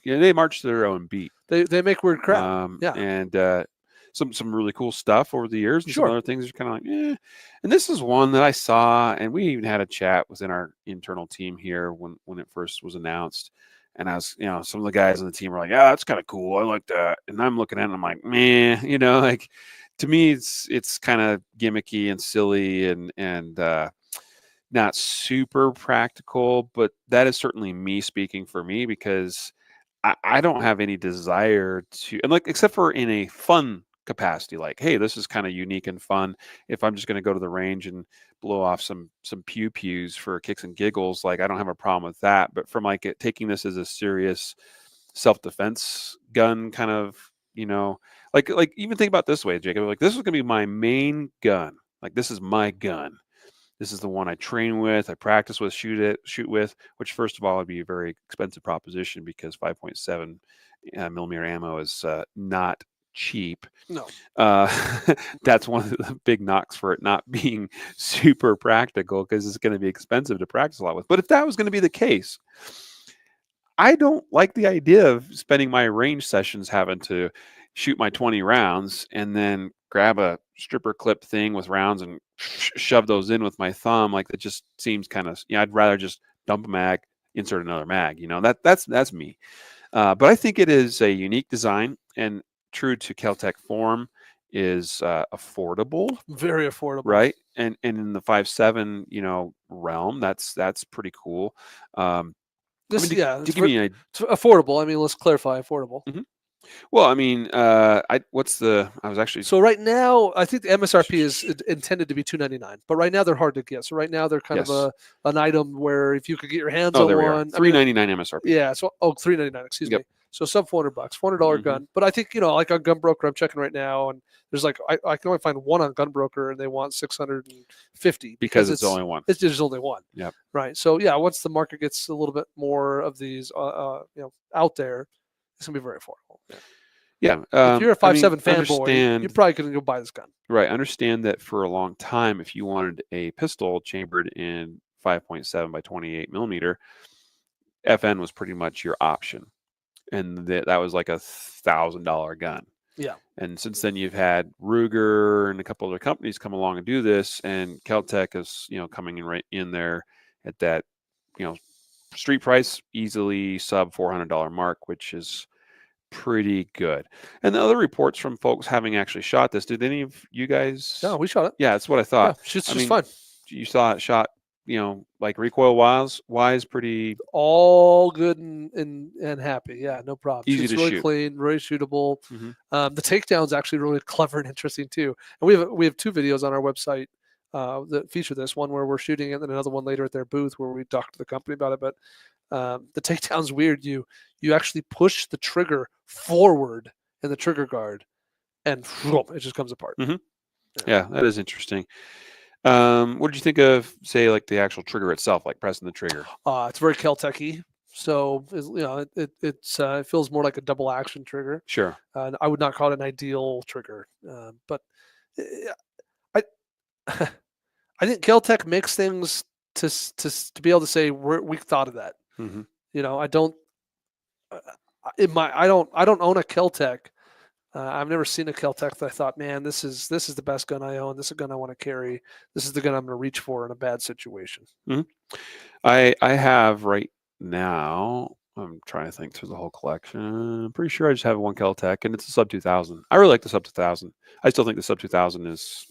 they march to their own beat. They make weird crap. And some really cool stuff over the years, and some other things are kind of like, And this is one that I saw, and we even had a chat within our internal team here when it first was announced. And I was, some of the guys on the team were like, "Yeah, that's kind of cool. I like that." And I'm looking at it, and I'm like, "Man, like to me, it's kind of gimmicky and silly and not super practical." But that is certainly me speaking for me, because I don't have any desire to, and except for in a fun capacity, like, hey, this is kind of unique and fun. If I'm just going to go to the range and blow off some pew pews for kicks and giggles, I don't have a problem with that. But from taking this as a serious self-defense gun, kind of, even think about it this way, Jacob. This is going to be my main gun. This is my gun. This is the one I train with, I practice with, shoot with, which first of all would be a very expensive proposition, because 5.7 millimeter ammo is not cheap. No. That's one of the big knocks for it not being super practical, because it's going to be expensive to practice a lot with. But if that was going to be the case, I don't like the idea of spending my range sessions having to shoot my 20 rounds and then grab a stripper clip thing with rounds and shove those in with my thumb. Like, that just seems kind of, I'd rather just dump a mag, insert another mag. That's me. But I think it is a unique design, and true to Kel-Tec form, is affordable, Very affordable. right? And in the 5.7, realm, that's pretty cool. This, to it's give you an it's affordable. I mean, let's clarify affordable. idea. Well, I mean, I was actually So right now, I think the MSRP is intended to be $299, but right now they're hard to get. So right now they're kind yes. of an item where if you could get your hands Oh, on there we are. one, $399 MSRP. yeah. So $399. Excuse Yep. me. So sub $400, $400 gun. But I think like on Gunbroker, I'm checking right now, and there's like I can only find one on Gunbroker, and they want 650 because it's only one. It's just only one. Yep. Right. So yeah, once the market gets a little bit more of these out there, it's gonna be very affordable. Yeah. Yeah. If you're a 5.7 fanboy, you're probably going to go buy this gun. Right. Understand that for a long time, if you wanted a pistol chambered in 5.7 by 28 millimeter, FN was pretty much your option. And that was like $1,000 gun. Yeah. And since then, you've had Ruger and a couple other companies come along and do this. And Kel-Tec is, coming in right in there at that, street price, easily sub $400 mark, which is pretty good. And the other reports from folks having actually shot this, did any of you guys? No, we shot it. Yeah, that's what I thought. Yeah, it's just fun. You saw it shot, like recoil wise, pretty all good and happy. Yeah, no problem. Easy It's to really shoot. Clean, really shootable. Mm-hmm. The takedown's actually really clever and interesting too. And we have two videos on our website that feature this. One where we're shooting it, and then another one later at their booth where we talk to the company about it. But the takedown's weird. You actually push the trigger forward in the trigger guard, and it just comes apart. Mm-hmm. Yeah, that is interesting. What did you think of, say, like the actual trigger itself, like pressing the trigger? It's very Kel-Tec-y. So it feels more like a double action trigger. Sure. I would not call it an ideal trigger, but I I think Kel-Tec makes things to be able to say we thought of that. Mm-hmm. I don't. I don't own a Kel-Tec. I've never seen a Kel-Tec that I thought, man, this is the best gun I own. This is a gun I want to carry. This is the gun I'm going to reach for in a bad situation. Mm-hmm. I have right now. I'm trying to think through the whole collection. I'm pretty sure I just have one Kel-Tec, and it's a sub 2000. I really like the sub 2000. I still think the sub 2000 is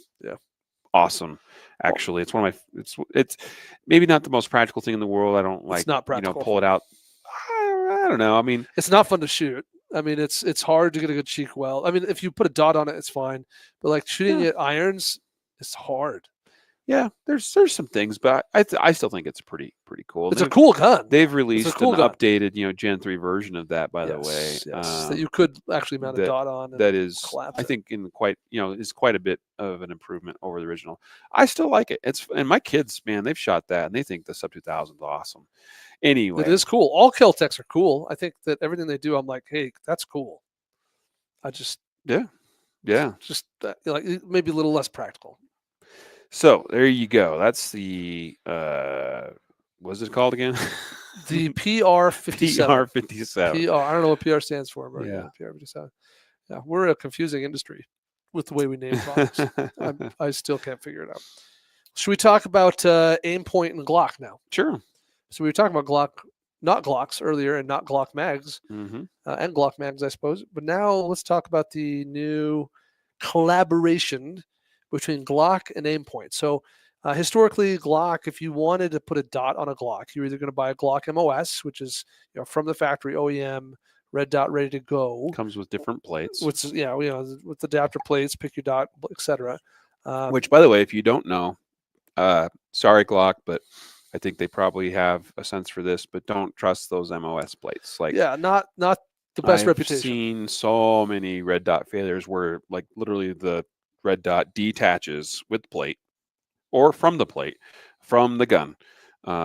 awesome. Actually, it's one of my. It's maybe not the most practical thing in the world. I don't like. It's not practical. Pull it out. I don't know. I mean, it's not fun to shoot. I mean, it's hard to get a good cheek weld. I mean, if you put a dot on it, it's fine. But like shooting at irons, it's hard. Yeah, there's some things, but I still think it's pretty cool. It's a cool gun. They've released an updated, Gen 3 version of that, by the way. Yes, that you could actually mount a dot on. That is, I think, is quite a bit of an improvement over the original. I still like it. And my kids, man, they've shot that and they think the sub 2000 is awesome. Anyway, it is cool. All Kel-Tecs are cool. I think that everything they do, I'm like, hey, that's cool. I just just like maybe a little less practical. So there you go. That's the what's it called again? The PR57. PR57. I don't know what PR stands for, but yeah, PR57. Yeah, we're a confusing industry with the way we name products. I still can't figure it out. Should we talk about aim point and Glock now? Sure. So we were talking about Glock, not Glocks earlier, and not Glock mags, and Glock mags, I suppose. But now let's talk about the new collaboration between Glock and Aimpoint. So historically, Glock, if you wanted to put a dot on a Glock, you're either going to buy a Glock MOS, which is from the factory OEM, red dot ready to go. Comes with different plates. With adapter plates, pick your dot, etc. Which, by the way, if you don't know, sorry Glock, but I think they probably have a sense for this, but don't trust those MOS plates. Like, not the best reputation. I've seen so many red dot failures where, like, literally the red dot detaches with the plate or from the plate from the gun,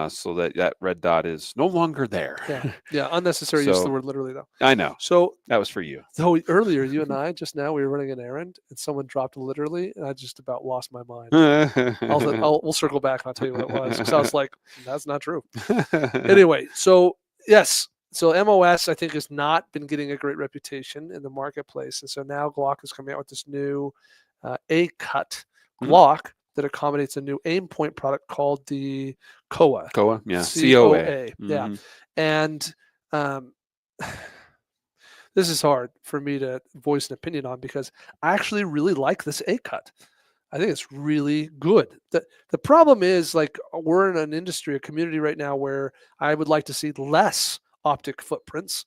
so that red dot is no longer there. Yeah, unnecessary use of the word literally, though. I know. So that was for you. So earlier, you and I just now we were running an errand, and someone dropped literally, and I just about lost my mind. We'll circle back and I'll tell you what it was. So I was like, that's not true. Anyway, so yes, So MOS, I think, has not been getting a great reputation in the marketplace, and so now Glock is coming out with this new A-cut Mhm. Glock that accommodates a new aim point product called the COA. COA, yeah, COA. COA, yeah. Hmm. And um, this is hard for me to voice an opinion on because I actually really like this A-cut. I think it's really good. The problem is, like, we're in an industry, a community right now where I would like to see less optic footprints.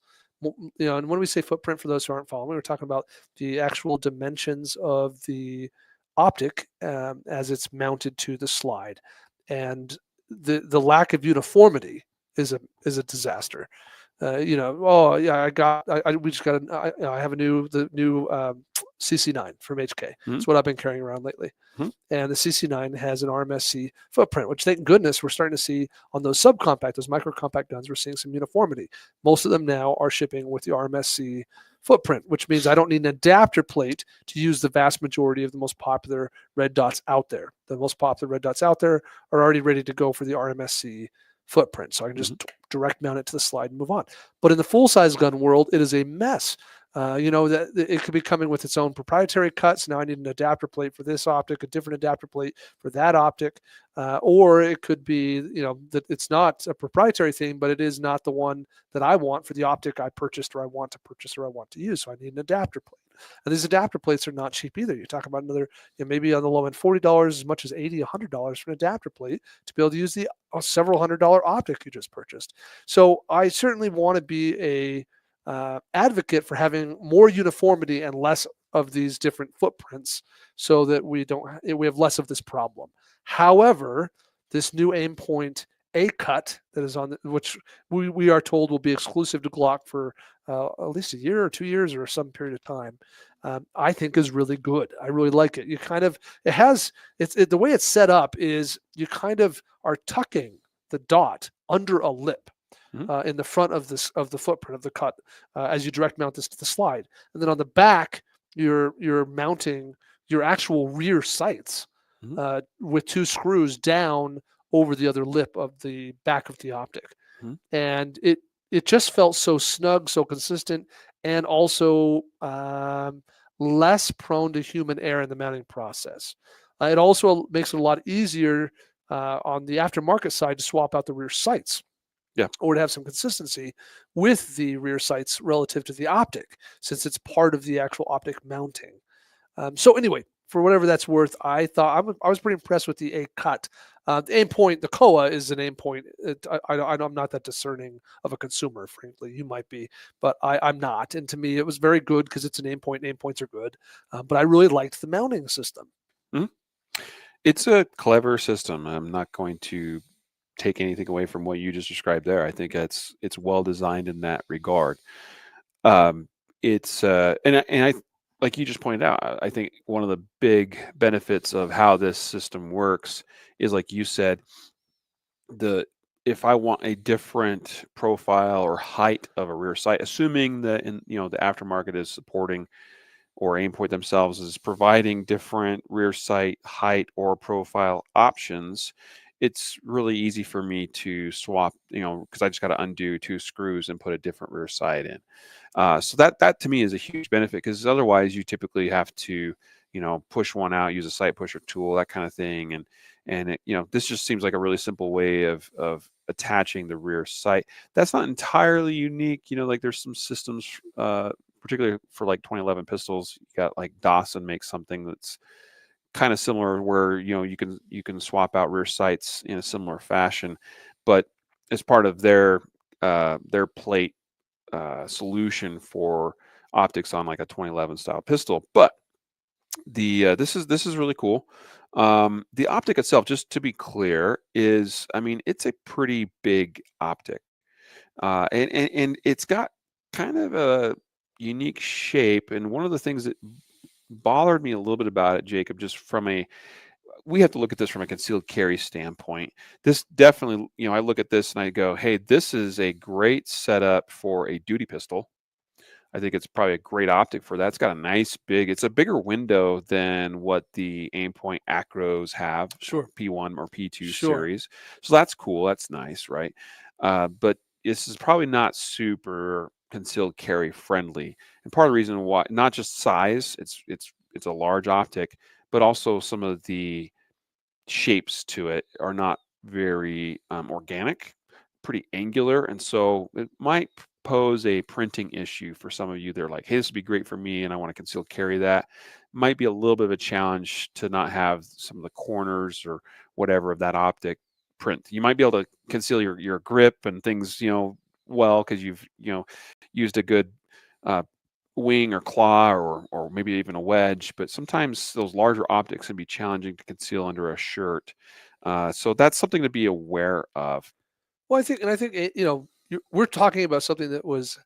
And when we say footprint, for those who aren't following, we're talking about the actual dimensions of the optic as it's mounted to the slide, and the lack of uniformity is a disaster. Oh yeah, we just got I have the new CC9 from HK. Hmm. It's what I've been carrying around lately. Hmm. And the CC9 has an RMSC footprint, which thank goodness we're starting to see on those subcompact, those micro compact guns. We're seeing some uniformity. Most of them now are shipping with the RMSC footprint, which means I don't need an adapter plate to use the vast majority of the most popular red dots out there. The most popular red dots out there are already ready to go for the RMSC footprint. So I can just direct mount it to the slide and move on. But in the full size gun world, it is a mess. That it could be coming with its own proprietary cuts. Now I need an adapter plate for this optic, a different adapter plate for that optic, or it could be, that it's not a proprietary thing, but it is not the one that I want for the optic I purchased or I want to purchase or I want to use. So I need an adapter plate. And these adapter plates are not cheap either. You talk about another, maybe on the low end, $40, as much as $80, $100 for an adapter plate to be able to use the several $100 optic you just purchased. So I certainly want to be a advocate for having more uniformity and less of these different footprints, so that we have less of this problem. However, this new aim point A-cut that is which we are told will be exclusive to Glock for at least a year or 2 years or some period of time, I think is really good. I really like it. The way it's set up is you kind of are tucking the dot under a lip in the front of the footprint of the cut as you direct mount this to the slide, and then on the back you're mounting your actual rear sights with 2 screws down over the other lip of the back of the optic, and it just felt so snug, so consistent, and also less prone to human error in the mounting process. It also makes it a lot easier on the aftermarket side to swap out the rear sights. Yeah. Or to have some consistency with the rear sights relative to the optic, since it's part of the actual optic mounting. So anyway, for whatever that's worth, I was pretty impressed with the A-cut. The aim point, the COA is an aim point. I'm not that discerning of a consumer, frankly. You might be, but I'm not. And to me, it was very good because it's an aim point. And aim points are good, but I really liked the mounting system. It's a clever system. I'm not going to take anything away from what you just described there. I think it's well designed in that regard. It's and I like you just pointed out, I think one of the big benefits of how this system works is, like you said, if I want a different profile or height of a rear sight, assuming that the aftermarket is supporting, or Aimpoint themselves is providing, different rear sight height or profile options, it's really easy for me to swap, because I just got to undo 2 screws and put a different rear sight in. So that to me is a huge benefit, because otherwise you typically have to, push one out, use a sight pusher tool, that kind of thing. And this just seems like a really simple way of attaching the rear sight. That's not entirely unique. Like there's some systems, particularly for like 2011 pistols, you got like Dawson makes something that's kind of similar, where you can swap out rear sights in a similar fashion, but as part of their plate solution for optics on like a 2011 style pistol. But this is really cool. The optic itself, just to be clear, it's a pretty big optic, and it's got kind of a unique shape. And one of the things that bothered me a little bit about it, Jacob, just we have to look at this from a concealed carry standpoint. This definitely, I look at this and I go, hey, this is a great setup for a duty pistol. I think it's probably a great optic for that. It's got it's a bigger window than what the Aimpoint Acros have, Sure. P1 or P2 Sure. series. So that's cool. That's nice, right? But this is probably not super concealed carry friendly. And part of the reason why, not just size, it's a large optic, but also some of the shapes to it are not very organic, pretty angular, and so it might pose a printing issue for some of you. They're like, hey, this would be great for me, and I want to conceal carry that. Might be a little bit of a challenge to not have some of the corners or whatever of that optic print. You might be able to conceal your grip and things, well, because you've used a good uh, wing or claw or maybe even a wedge, but sometimes those larger optics can be challenging to conceal under a shirt. So that's something to be aware of. Well, I think we're talking about something that was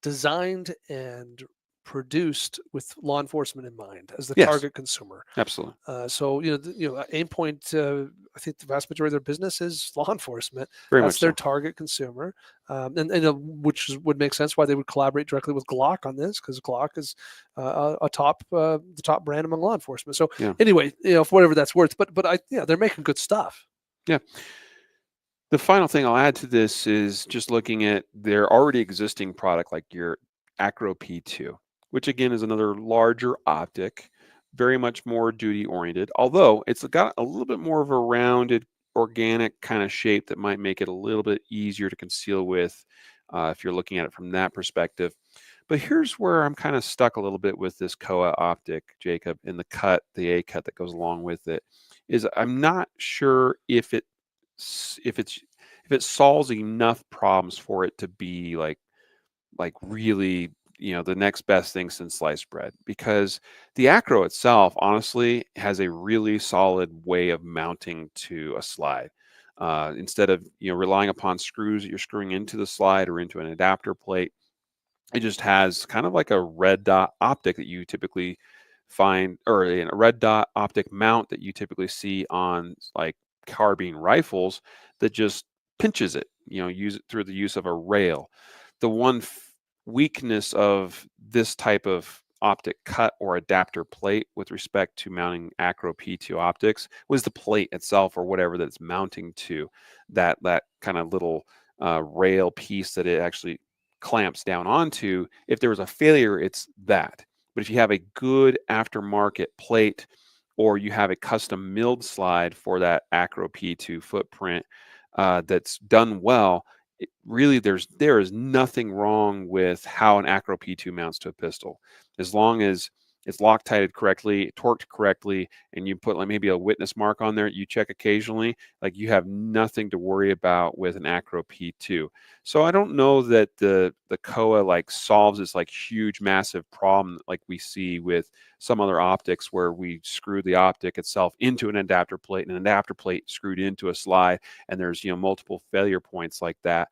designed and produced with law enforcement in mind as the Yes, target consumer. absolutely. So Aimpoint, I think the vast majority of their business is law enforcement. Very That's much their so. target consumer, would make sense why they would collaborate directly with Glock on this, because Glock is the top brand among law enforcement. So Yeah. anyway, for whatever that's worth, but they're making good stuff. Yeah. The final thing I'll add to this is just looking at their already existing product, like your Acro P2, which again is another larger optic, very much more duty oriented, although it's got a little bit more of a rounded, organic kind of shape that might make it a little bit easier to conceal with if you're looking at it from that perspective. But here's where I'm kind of stuck a little bit with this Koa optic, Jacob, and the A cut that goes along with it, is I'm not sure if it solves enough problems for it to be like really the next best thing since sliced bread, because the acro itself honestly has a really solid way of mounting to a slide, instead of relying upon screws that you're screwing into the slide or into an adapter plate. It just has kind of like a red dot optic that you typically find, or a red dot optic mount that you typically see on like carbine rifles, that just pinches it, use it through the use of a rail. The one weakness of this type of optic cut or adapter plate with respect to mounting Acro P2 optics was the plate itself, or whatever that's mounting to that kind of little rail piece that it actually clamps down onto. If there was a failure, it's that. But if you have a good aftermarket plate, or you have a custom milled slide for that Acro P2 footprint that's done well, really there is nothing wrong with how an Acro P2 mounts to a pistol, as long as it's Loctited correctly, torqued correctly, and you put like maybe a witness mark on there. You check occasionally, like you have nothing to worry about with an Acro P2. So I don't know that the Koa like solves this like huge massive problem like we see with some other optics, where we screw the optic itself into an adapter plate and an adapter plate screwed into a slide, and there's multiple failure points like that.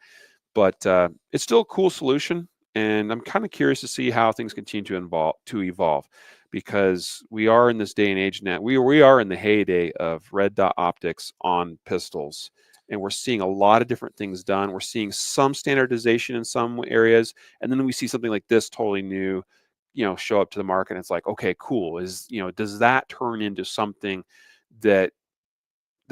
But it's still a cool solution, and I'm kind of curious to see how things continue to evolve, because we are in this day and age now. We are in the heyday of red dot optics on pistols, and we're seeing a lot of different things done. We're seeing some standardization in some areas, and then we see something like this totally new, show up to the market. And it's like, okay, cool. Does that turn into something that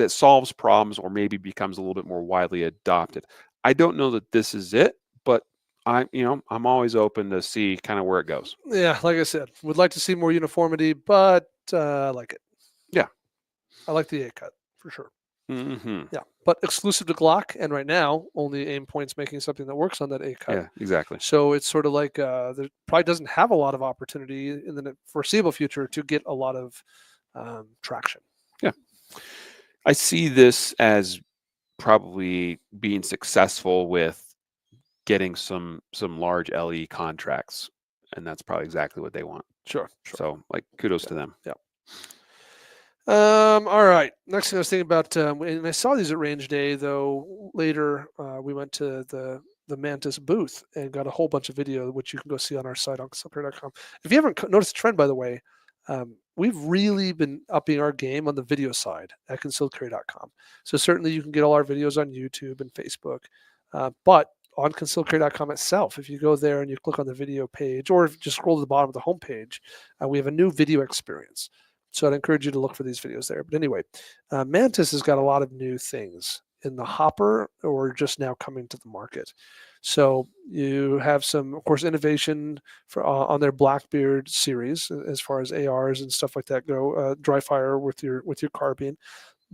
solves problems, or maybe becomes a little bit more widely adopted? I don't know that this is it, but I'm always open to see kind of where it goes. Yeah, like I said, would like to see more uniformity, but I like it. Yeah. I like the A cut for sure. Hmm. Yeah, but exclusive to Glock, and right now only Aimpoint's making something that works on that A cut. Yeah, exactly. So it's sort of like there probably doesn't have a lot of opportunity in the foreseeable future to get a lot of traction. Yeah. I see this as probably being successful with getting some large LE contracts, and that's probably exactly what they want. Sure. So like kudos to them. Yeah. All right. Next thing I was thinking about, and I saw these at Range Day, though later we went to the Mantis booth and got a whole bunch of video, which you can go see on our site on concealcarry.com. If you haven't noticed a trend, by the way, we've really been upping our game on the video side at concealcarry.com. So certainly you can get all our videos on YouTube and Facebook, but on concealcarry.com itself, if you go there and you click on the video page, or if you just scroll to the bottom of the homepage, we have a new video experience. So I'd encourage you to look for these videos there. But anyway, Mantis has got a lot of new things in the hopper or just now coming to the market. So you have some, of course, innovation on their Blackbeard series as far as ARs and stuff like that go. Dry fire with your carbine.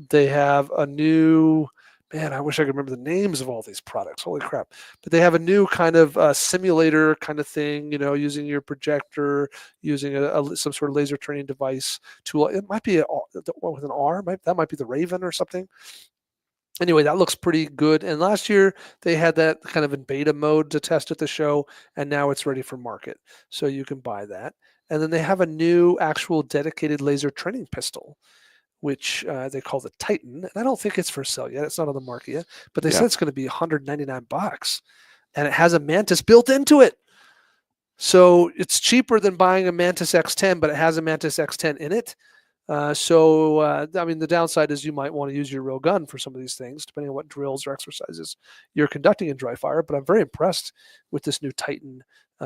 They have a new, man, I wish I could remember the names of all these products. Holy crap. But they have a new kind of simulator kind of thing, using your projector, using some sort of laser training device tool. It might be with an R, that might be the Raven or something. Anyway, that looks pretty good. And last year they had that kind of in beta mode to test at the show, and now it's ready for market. So you can buy that. And then they have a new actual dedicated laser training pistol, which they call the Titan. And I don't think it's for sale yet. It's not on the market yet, but they said it's going to be $199, and it has a Mantis built into it. So it's cheaper than buying a Mantis X10, but it has a Mantis X10 in it. I mean, the downside is you might want to use your real gun for some of these things, depending on what drills or exercises you're conducting in dry fire. But I'm very impressed with this new Titan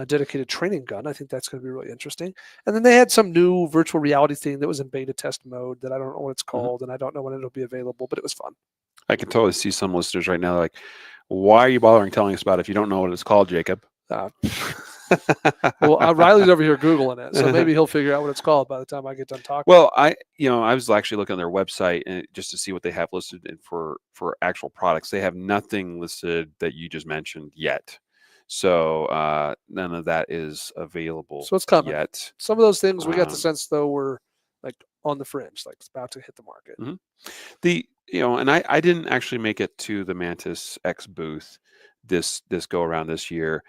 dedicated training gun. I think that's going to be really interesting. And then they had some new virtual reality thing that was in beta test mode that I don't know what it's called, and I don't know when it'll be available, but it was fun. I can totally see some listeners right now like, why are you bothering telling us about it if you don't know what it's called, Jacob? Well, Riley's over here Googling it, so maybe he'll figure out what it's called by the time I get done talking. Well, I was actually looking on their website and just to see what they have listed for actual products. They have nothing listed that you just mentioned yet. So none of that is available. So it's coming yet. Some of those things we got the sense though were like on the fringe, like it's about to hit the market. Mm-hmm. And I didn't actually make it to the Mantis X booth this go around this year,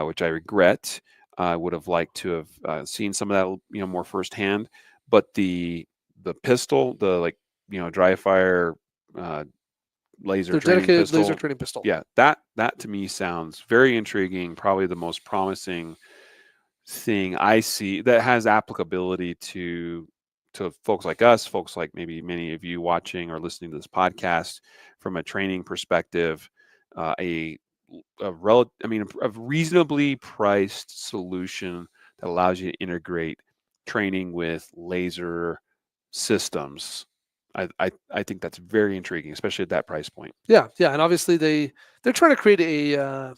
which I regret. I would have liked to have seen some of that, more firsthand. But the pistol, the dry fire laser training pistol, laser training pistol. Yeah, that to me sounds very intriguing. Probably the most promising thing I see that has applicability to folks like us, folks like maybe many of you watching or listening to this podcast from a training perspective. A reasonably priced solution that allows you to integrate training with laser systems. I think that's very intriguing, especially at that price point. Yeah, and obviously they're trying to create an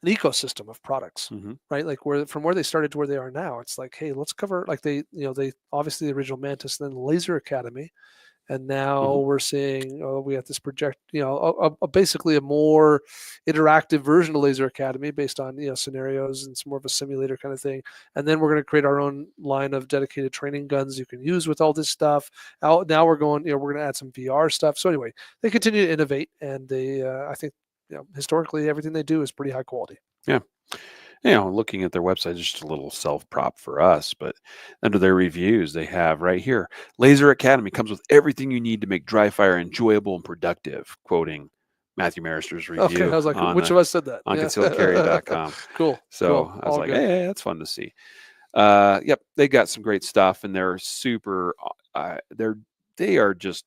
ecosystem of products, right? Like from where they started to where they are now, it's like, hey, let's cover like they obviously the original Mantis, then the Laser Academy. And now we're seeing, we have this basically a more interactive version of Laser Academy based on, scenarios and some more of a simulator kind of thing. And then we're going to create our own line of dedicated training guns you can use with all this stuff. Now we're going, we're going to add some VR stuff. So anyway, they continue to innovate, and they, I think, historically everything they do is pretty high quality. Yeah. Looking at their website, just a little self-prop for us, but under their reviews, they have right here, Laser Academy comes with everything you need to make dry fire enjoyable and productive, quoting Matthew Marister's review. Okay, I was like, which of us said that? On concealedcarry.com. Cool. So cool. I was like, hey, that's fun to see. Yep, they got some great stuff, and they're super, they are just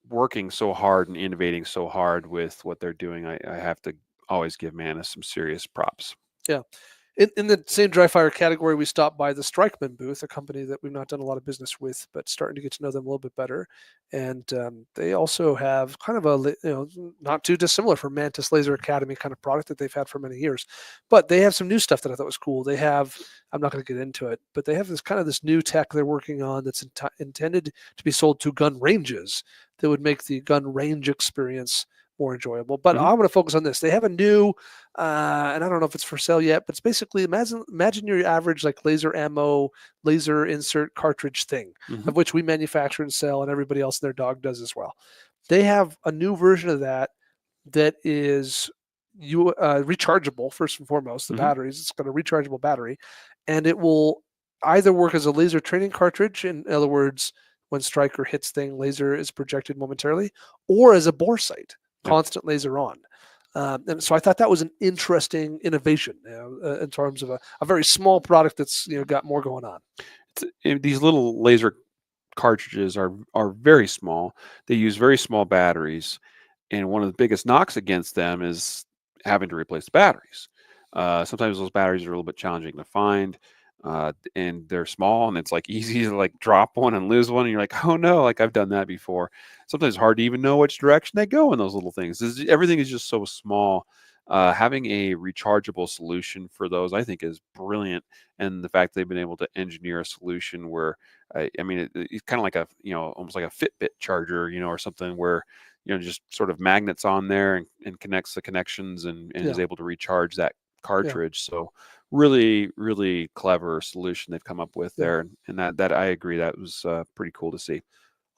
working so hard and innovating so hard with what they're doing. I have to always give Mantis some serious props. Yeah. In the same dry fire category, we stopped by the Strikeman booth, a company that we've not done a lot of business with, but starting to get to know them a little bit better. And they also have kind of a, not too dissimilar from Mantis Laser Academy kind of product that they've had for many years. But they have some new stuff that I thought was cool. They have, I'm not going to get into it, but they have this new tech they're working on that's intended to be sold to gun ranges that would make the gun range experience more enjoyable. But I'm going to focus on this. They have a new, and I don't know if it's for sale yet, but it's basically imagine your average like laser ammo, laser insert cartridge thing, of which we manufacture and sell, and everybody else in their dog does as well. They have a new version of that is rechargeable first and foremost. The batteries, it's got a rechargeable battery, and it will either work as a laser training cartridge. In other words, when striker hits thing, laser is projected momentarily, or as a bore sight. Constant laser on. And so I thought that was an interesting innovation in terms of a very small product that's got more going on. These little laser cartridges are very small. They use very small batteries, and one of the biggest knocks against them is having to replace the batteries. Sometimes those batteries are a little bit challenging to find. and they're small, and it's like easy to like drop one and lose one, and you're like, oh no, like I've done that before. Sometimes it's hard to even know which direction they go in those little things. Everything is just so small. Having a rechargeable solution for those, I think, is brilliant, and the fact they've been able to engineer a solution where, I mean, it's kind of like a, almost like a Fitbit charger, or something where, just sort of magnets on there and connects the connections and is Yeah. able to recharge that Yeah. cartridge. So really, really clever solution they've come up with Yeah. there, and that I agree, that was pretty cool to see.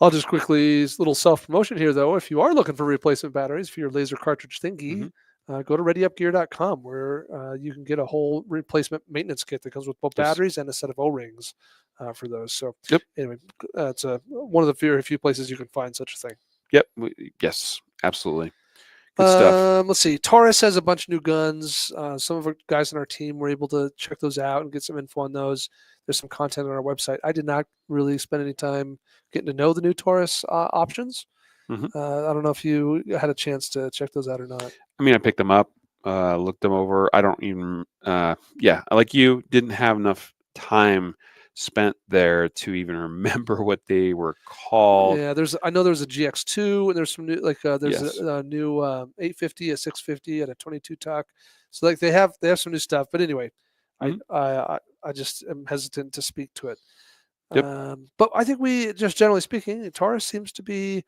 I'll just quickly, little self promotion here, though. If you are looking for replacement batteries for your laser cartridge thingy, Hmm. go to readyupgear.com, where you can get a whole replacement maintenance kit that comes with both Yes. batteries and a set of O-rings for those. So Yep. anyway, it's one of the very few places you can find such a thing. Yep. Yes. Absolutely. Good stuff. Let's see. Taurus has a bunch of new guns. Some of our guys on our team were able to check those out and get some info on those. There's some content on our website. I did not really spend any time getting to know the new Taurus options. Hmm. I don't know if you had a chance to check those out or not. I mean, I picked them up, looked them over. I don't even, yeah, like you, didn't have enough time spent there to even remember what they were called. Yeah, I know there's a GX2 and there's some new there's Yes. a new 850, a 650, and a 22 tuck. So like they have some new stuff. But anyway, Mhm. I just am hesitant to speak to it. Yep. But I think just generally speaking, Taurus seems to be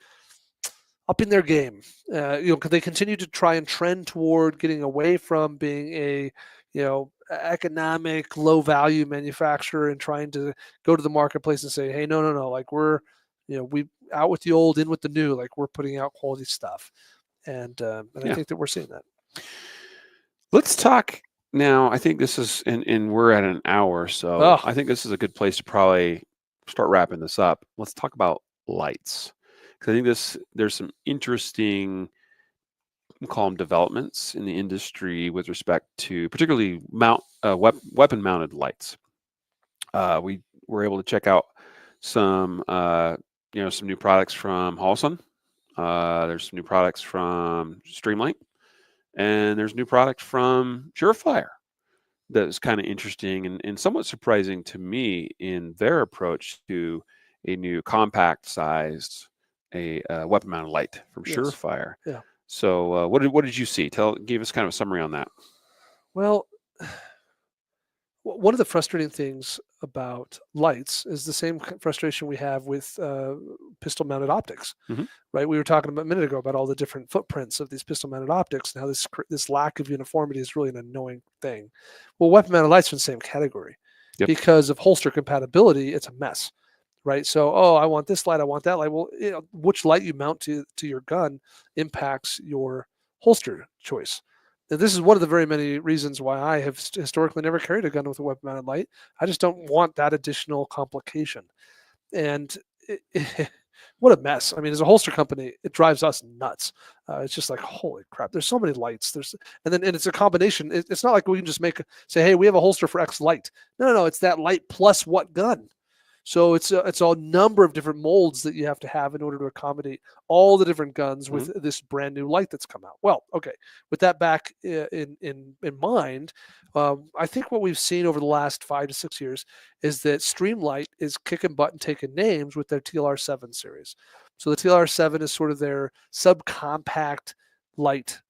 up in their game. They continue to try and trend toward getting away from being a economic low value manufacturer and trying to go to the marketplace and say, hey, no, like we out with the old, in with the new, like we're putting out quality stuff, and I Yeah. think that we're seeing that. Let's talk now. I think this is, and we're at an hour, so Oh, I think this is a good place to probably start wrapping this up. Let's talk about lights, because I think there's some interesting, we'll call them, developments in the industry with respect to particularly weapon mounted lights. We were able to check out some some new products from Paulsen. There's some new products from Streamlight, and there's new product from Surefire that was kind of interesting and somewhat surprising to me in their approach to a new compact sized weapon mounted light from yes, Surefire. yeah. So what did you see? Give us kind of a summary on that. Well, one of the frustrating things about lights is the same frustration we have with pistol-mounted optics, Hmm. right? We were talking about a minute ago about all the different footprints of these pistol-mounted optics and how this lack of uniformity is really an annoying thing. Well, weapon-mounted lights are in the same category. Yep. Because of holster compatibility, it's a mess, right? So, I want this light, I want that light. Well, which light you mount to your gun impacts your holster choice. And this is one of the very many reasons why I have historically never carried a gun with a weapon-mounted light. I just don't want that additional complication. And what a mess! I mean, as a holster company, it drives us nuts. It's just like, holy crap! There's so many lights. And it's a combination. It's not like we can just say, hey, we have a holster for X light. No, it's that light plus what gun. So it's a number of different molds that you have to have in order to accommodate all the different guns with this brand new light that's come out. Well, okay, with that back in mind, I think what we've seen over the last 5 to 6 years is that Streamlight is kicking butt and taking names with their TLR7 series. So the TLR7 is sort of their subcompact light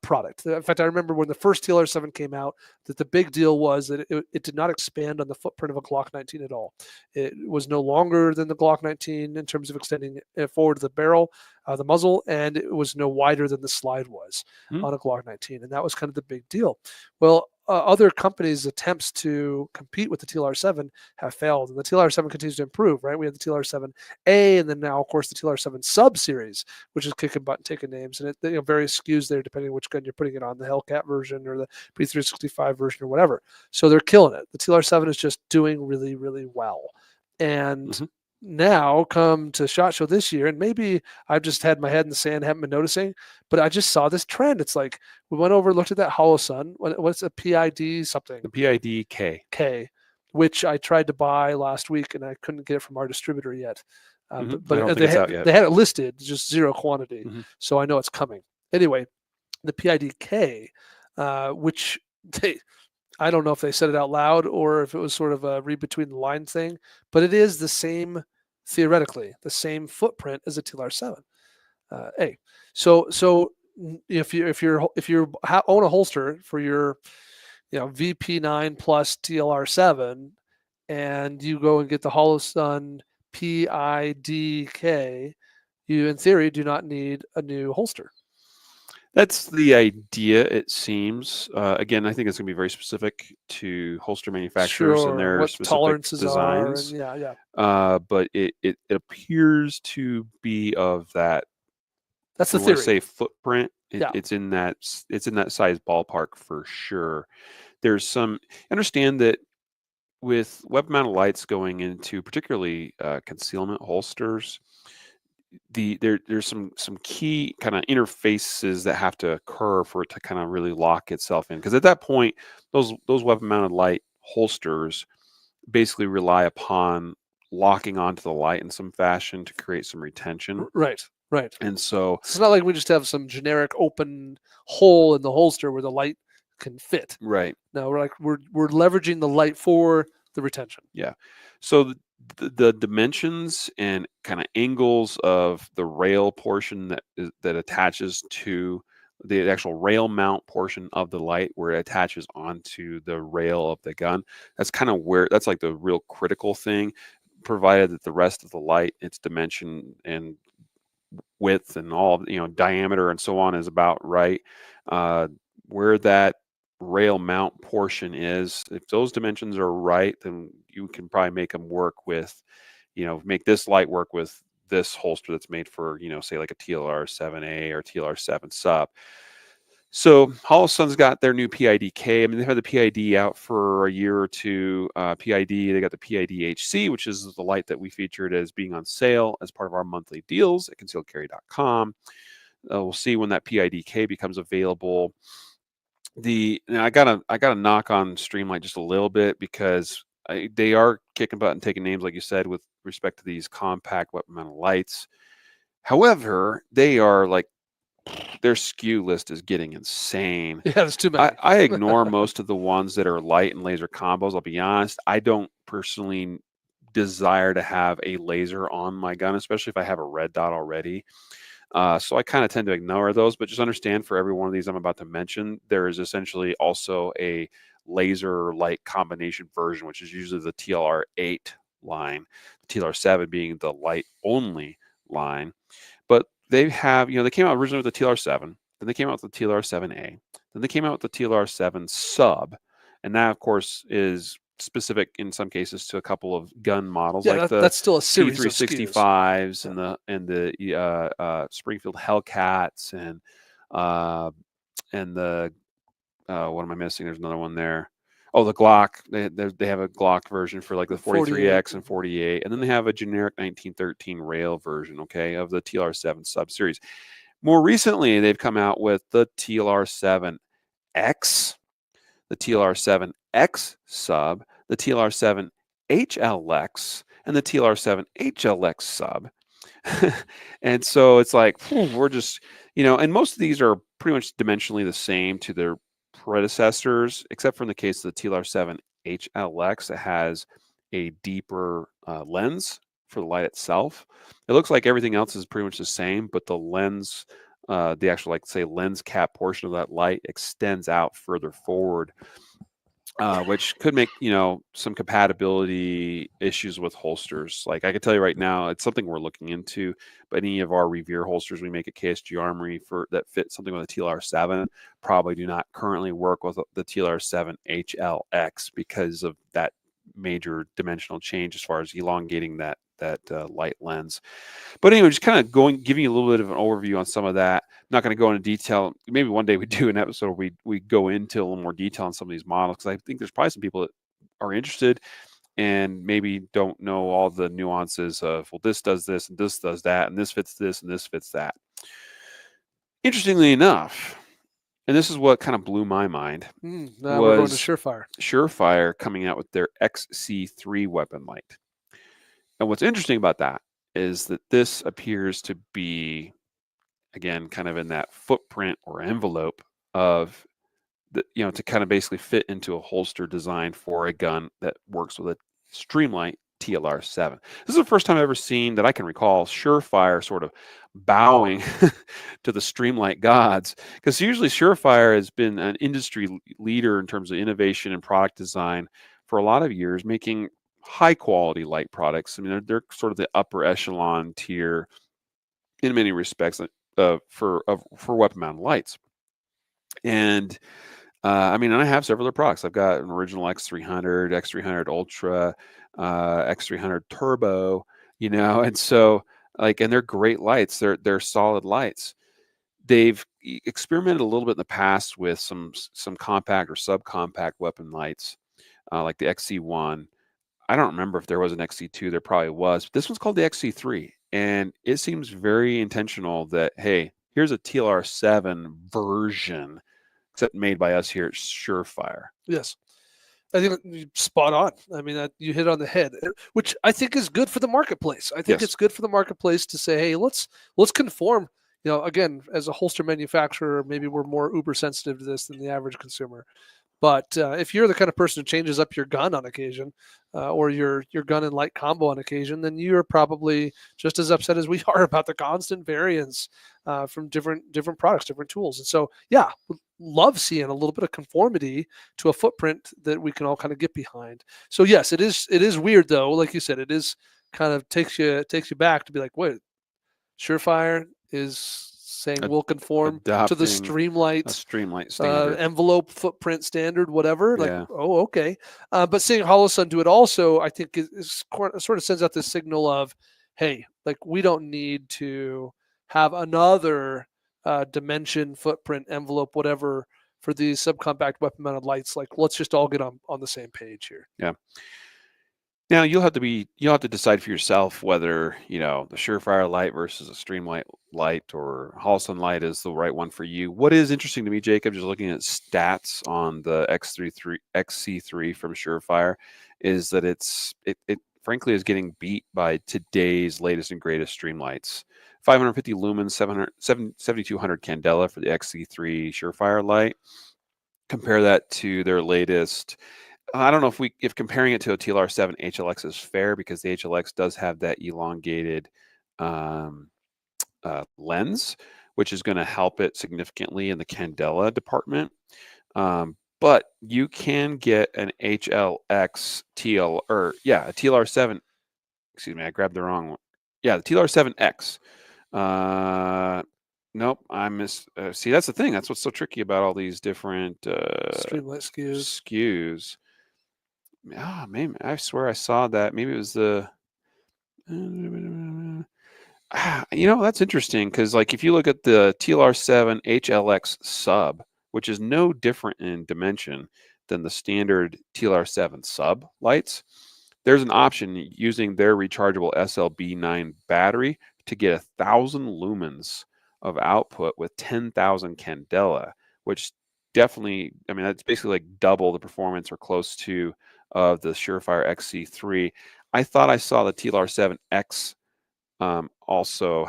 product. In fact, I remember when the first TLR7 came out, that the big deal was that it did not expand on the footprint of a Glock 19 at all. It was no longer than the Glock 19 in terms of extending it forward to the barrel, the muzzle, and it was no wider than the slide was Mhm. on a Glock 19. And that was kind of the big deal. Well, other companies' attempts to compete with the TLR7 have failed, and the TLR7 continues to improve, right? We have the TLR7A, and then now, of course, the TLR7 sub series, which is kicking butt and taking names, and it various SKUs there depending on which gun you're putting it on, the Hellcat version or the P365 version or whatever. So they're killing it. The TLR7 is just doing really, really well, and now come to SHOT Show this year, and maybe I've just had my head in the sand, haven't been noticing, but I just saw this trend. It's like we went over, looked at that Hollow Sun. What's a PID something? The PIDK. K, which I tried to buy last week and I couldn't get it from our distributor yet. I don't But think they it's out yet. they had it listed, just zero quantity, Mhm. so I know it's coming. Anyway, the PIDK, which I don't know if they said it out loud or if it was sort of a read between the line thing, but it is the same, theoretically, the same footprint as a TLR7. A. So if you own a holster for your VP9 plus TLR7, and you go and get the Holosun PIDK, you in theory do not need a new holster. That's the idea, it seems. Again, I think it's going to be very specific to holster manufacturers and Sure, their what specific tolerances are, and designs. yeah. But it appears to be of that, That's if the we want to theory. say footprint, Yeah. it's in that size ballpark for sure. There's some understand that with weapon mounted lights going into particularly concealment holsters, there's some key kind of interfaces that have to occur for it to kind of really lock itself in, because at that point those weapon mounted light holsters basically rely upon locking onto the light in some fashion to create some retention. Right. And so It's not like we just have some generic open hole in the holster where the light can fit. right. No, we're leveraging the light for the retention. Yeah. So the dimensions and kind of angles of the rail portion that attaches to the actual rail mount portion of the light, where it attaches onto the rail of the gun, that's kind of where that's like the real critical thing, provided that the rest of the light, its dimension and width and all, diameter and so on, is about right. uh, where that rail mount portion is, if those dimensions are right, then you can probably make them work with, make this light work with this holster that's made for, say like a TLR7A or TLR7 sub. So Holosun's got their new PIDK. I mean, they've had the PID out for a year or two. PID, they got the PID-HC, which is the light that we featured as being on sale as part of our monthly deals at concealedcarry.com. We'll see when that PIDK becomes available. I gotta knock on Streamlight just a little bit, because they are kicking butt and taking names, like you said, with respect to these compact weapon mounted lights. However, they are like, their SKU list is getting insane. Yeah, there's too many. I ignore most of the ones that are light and laser combos. I'll be honest. I don't personally desire to have a laser on my gun, especially if I have a red dot already. So I kind of tend to ignore those, but just understand, for every one of these I'm about to mention, there is essentially also a laser light combination version, which is usually the TLR8 line, TLR7 being the light only line. But they have, they came out originally with the TLR7, then they came out with the TLR7A, then they came out with the TLR7 sub, and that, of course, is specific in some cases to a couple of gun models, like the that's still a series of SKUs. P365s Yeah. and the Springfield Hellcats and the what am I missing? There's another one there. Oh, the Glock. They have a Glock version for like the 43X and 48, and then they have a generic 1913 rail version, okay, of the TLR7 sub series. More recently, they've come out with the TLR7X, the TLR7X sub, the TLR7 HLX, and the TLR7 HLX sub. And so it's like, we're just, and most of these are pretty much dimensionally the same to their predecessors, except for in the case of the TLR7 HLX, that has a deeper lens for the light itself. It looks like everything else is pretty much the same, but the lens, the actual, like, say, lens cap portion of that light extends out further forward, which could make, some compatibility issues with holsters. Like, I can tell you right now, it's something we're looking into, but any of our Revere holsters we make at KSG Armory for that fit something with a TLR7 probably do not currently work with the TLR7 HLX, because of that major dimensional change as far as elongating that light lens. But anyway, just kind of giving you a little bit of an overview on some of that. I'm not going to go into detail. Maybe one day we do an episode where we go into a little more detail on some of these models, because I think there's probably some people that are interested and maybe don't know all the nuances of, well, this does this and this does that, and this fits this and this fits that. Interestingly enough, and this is what kind of blew my mind, Now we're going to was Surefire. Surefire coming out with their XC3 weapon light. And what's interesting about that is that this appears to be, again, kind of in that footprint or envelope of to kind of basically fit into a holster design for a gun that works with a Streamlight TLR7. This is the first time I've ever seen that I can recall Surefire sort of bowing to the Streamlight gods, because usually Surefire has been an industry leader in terms of innovation and product design for a lot of years, making high quality light products. I mean, they're sort of the upper echelon tier in many respects for weapon mounted lights. And I mean, and I have several other products. I've got an original X300, X300 Ultra, X300 Turbo, and so and they're great lights. They're solid lights. They've experimented a little bit in the past with some compact or subcompact weapon lights, like the XC1. I don't remember if there was an XC2. There probably was, but this one's called the XC3, and it seems very intentional that, hey, here's a TLR7 version, except made by us here at Surefire. Yes. I think you're spot on. I mean, you hit on the head, which I think is good for the marketplace. I think it's good for the marketplace to say, hey, let's conform. Again, as a holster manufacturer, maybe we're more uber sensitive to this than the average consumer. But if you're the kind of person who changes up your gun on occasion, or your gun and light combo on occasion, then you're probably just as upset as we are about the constant variance from different products, different tools. And so, yeah, love seeing a little bit of conformity to a footprint that we can all kind of get behind. So yes, it is weird though. Like you said, it is kind of takes you back to be like, wait, Surefire is saying we'll conform to the Streamlight standard, envelope footprint standard, whatever. Like, oh, okay. But seeing Holosun do it also, I think sort of sends out this signal of, hey, like we don't need to have another dimension, footprint, envelope, whatever for these subcompact weapon mounted lights. Like, let's just all get on the same page here. Yeah. Now you'll have to decide for yourself whether the Surefire light versus a Streamlight light or Holosun light is the right one for you. What is interesting to me, Jacob, just looking at stats on the XC3 from Surefire, is that it frankly is getting beat by today's latest and greatest Streamlights. 550 lumens, 7200 candela for the XC3 Surefire light. Compare that to their latest. I don't know if comparing it to a TLR7 HLX is fair, because the HLX does have that elongated lens, which is going to help it significantly in the candela department. But you can get an HLX a TLR7. Excuse me, I grabbed the wrong one. Yeah, the TLR7X. Nope, I missed. See, that's the thing. That's what's so tricky about all these different Streamlight SKUs. Oh, maybe I swear I saw that. Maybe it was the. That's interesting, because if you look at the TLR7 HLX sub, which is no different in dimension than the standard TLR7 sub lights, there's an option using their rechargeable SLB9 battery to get 1,000 lumens of output with 10,000 candela, which definitely, I mean, that's basically like double the performance or close to of the Surefire XC3. I thought I saw the TLR7X also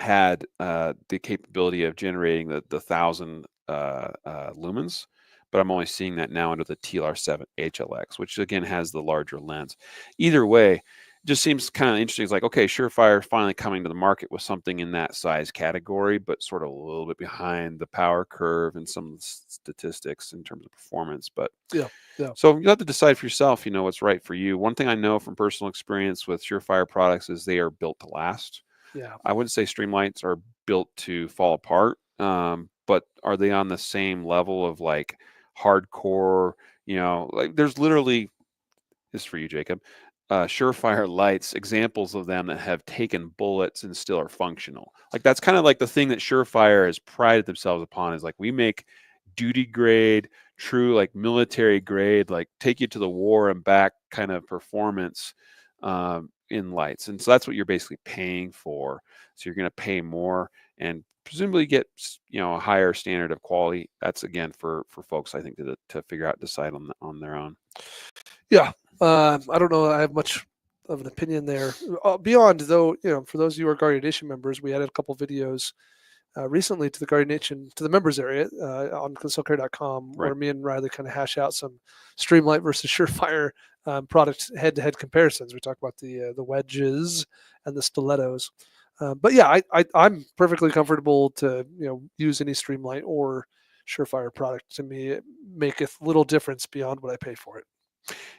had the capability of generating the 1,000 lumens, but I'm only seeing that now under the TLR7 HLX, which again has the larger lens. Either way, just seems kind of interesting. It's like, okay, Surefire finally coming to the market with something in that size category, but sort of a little bit behind the power curve and some of the statistics in terms of performance. But yeah. So you have to decide for yourself, what's right for you. One thing I know from personal experience with Surefire products is they are built to last. Yeah. I wouldn't say Streamlights are built to fall apart, but are they on the same level of like hardcore? Like there's literally, this is for you, Jacob. Surefire lights, examples of them that have taken bullets and still are functional. Like that's kind of like the thing that Surefire has prided themselves upon, is like, we make duty grade, true like military grade, like take you to the war and back kind of performance in lights. And so that's what you're basically paying for. So you're going to pay more and presumably get a higher standard of quality. That's again for folks, I think, to figure out, decide on their own. Yeah. I don't know. I have much of an opinion there. Beyond, though, for those of you who are Guardian Edition members, we added a couple videos recently to the Guardian Nation, to the members area on concealcarry.com, Right. where me and Riley kind of hash out some Streamlight versus Surefire product head-to-head comparisons. We talk about the wedges and the stilettos. But yeah, I'm perfectly comfortable to use any Streamlight or Surefire product. To me, it maketh little difference beyond what I pay for it.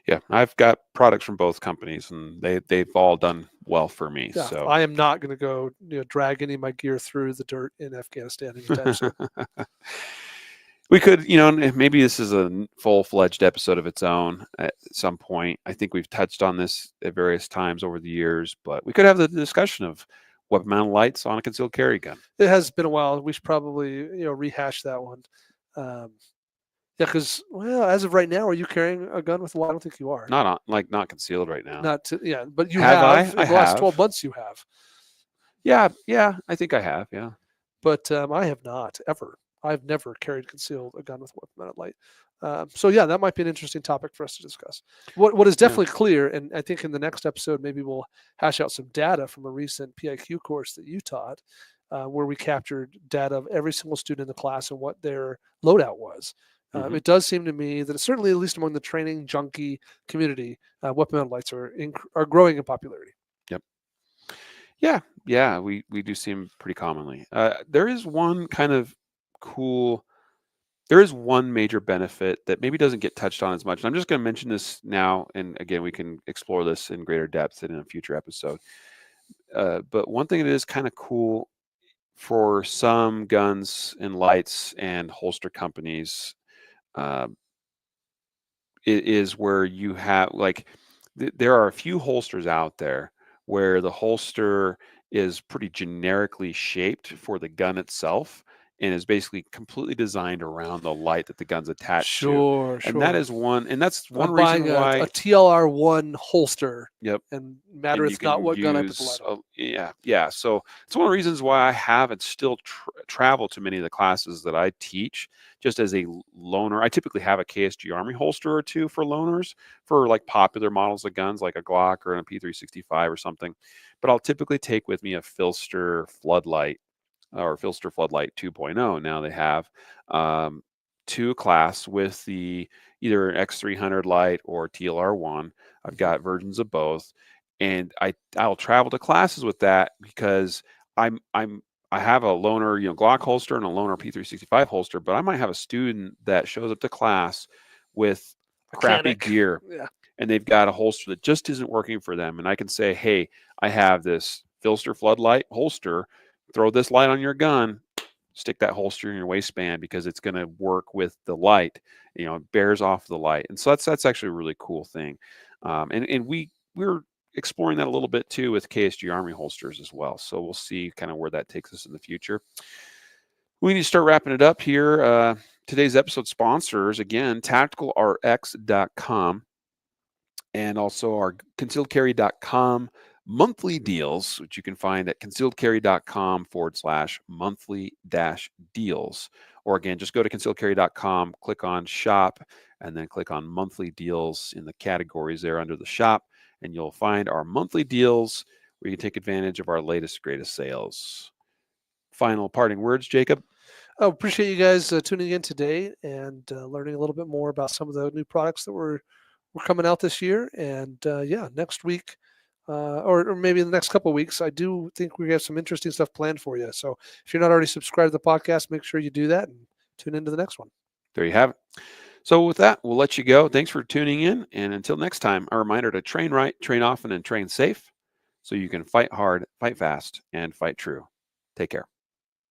Yeah, I've got products from both companies, and they've all done well for me. Yeah, So I am not going to go drag any of my gear through the dirt in Afghanistan anytime soon. we could, and maybe this is a full-fledged episode of its own at some point. I think we've touched on this at various times over the years, but we could have the discussion of weapon-mounted lights on a concealed carry gun. It has been a while. We should probably rehash that one. Yeah, because as of right now, are you carrying a gun with a light? I don't think you are. Not concealed right now. But you Have I? in the last 12 months you have. Yeah, I think I have. Yeah, but I have not ever. I've never carried concealed a gun with a weapon-mounted light. So yeah, that might be an interesting topic for us to discuss. What is definitely clear, and I think in the next episode maybe we'll hash out some data from a recent PIQ course that you taught, where we captured data of every single student in the class and what their loadout was. It does seem to me that certainly, at least among the training junkie community, weapon-mounted lights are growing in popularity. Yep. Yeah, we do see them pretty commonly. There is one major benefit that maybe doesn't get touched on as much. And I'm just going to mention this now, and again, we can explore this in greater depth in a future episode. But one thing that is kind of cool for some guns and lights and holster companies, it is where you have there are a few holsters out there where the holster is pretty generically shaped for the gun itself and is basically completely designed around the light that the gun's attached to. Sure. And that's one I'm reason buying why a TLR1 holster. Yep. And And mattereth you not can what gun I put the light on. yeah. So it's one of the reasons why I haven't still traveled to many of the classes that I teach just as a loaner. I typically have a KSG Army holster or two for loaners for like popular models of guns like a Glock or a P365 or something. But I'll typically take with me a Filster Floodlight or Filster Floodlight 2.0. Now they have to a class with the either an X300 light or TLR1. I've got versions of both, and I'll travel to classes with that because I have a loaner Glock holster and a loaner P365 holster, but I might have a student that shows up to class with crappy gear, and they've got a holster that just isn't working for them, and I can say, hey, I have this Filster Floodlight holster. Throw this light on your gun, stick that holster in your waistband because it's going to work with the light. It bears off the light, and so that's actually a really cool thing. And we're exploring that a little bit too with KSG Army holsters as well. So we'll see kind of where that takes us in the future. We need to start wrapping it up here. Today's episode sponsors again, tacticalrx.com and also our concealedcarry.com monthly deals, which you can find at concealedcarry.com/monthly-deals. Or again, just go to concealedcarry.com, click on shop, and then click on monthly deals in the categories there under the shop, and you'll find our monthly deals where you can take advantage of our latest, greatest sales. Final parting words, Jacob? I appreciate you guys tuning in today and learning a little bit more about some of the new products that we're coming out this year. And next week, or maybe in the next couple of weeks, I do think we have some interesting stuff planned for you. So if you're not already subscribed to the podcast, make sure you do that and tune into the next one. There you have it. So with that, we'll let you go. Thanks for tuning in. And until next time, a reminder to train right, train often, and train safe so you can fight hard, fight fast, and fight true. Take care.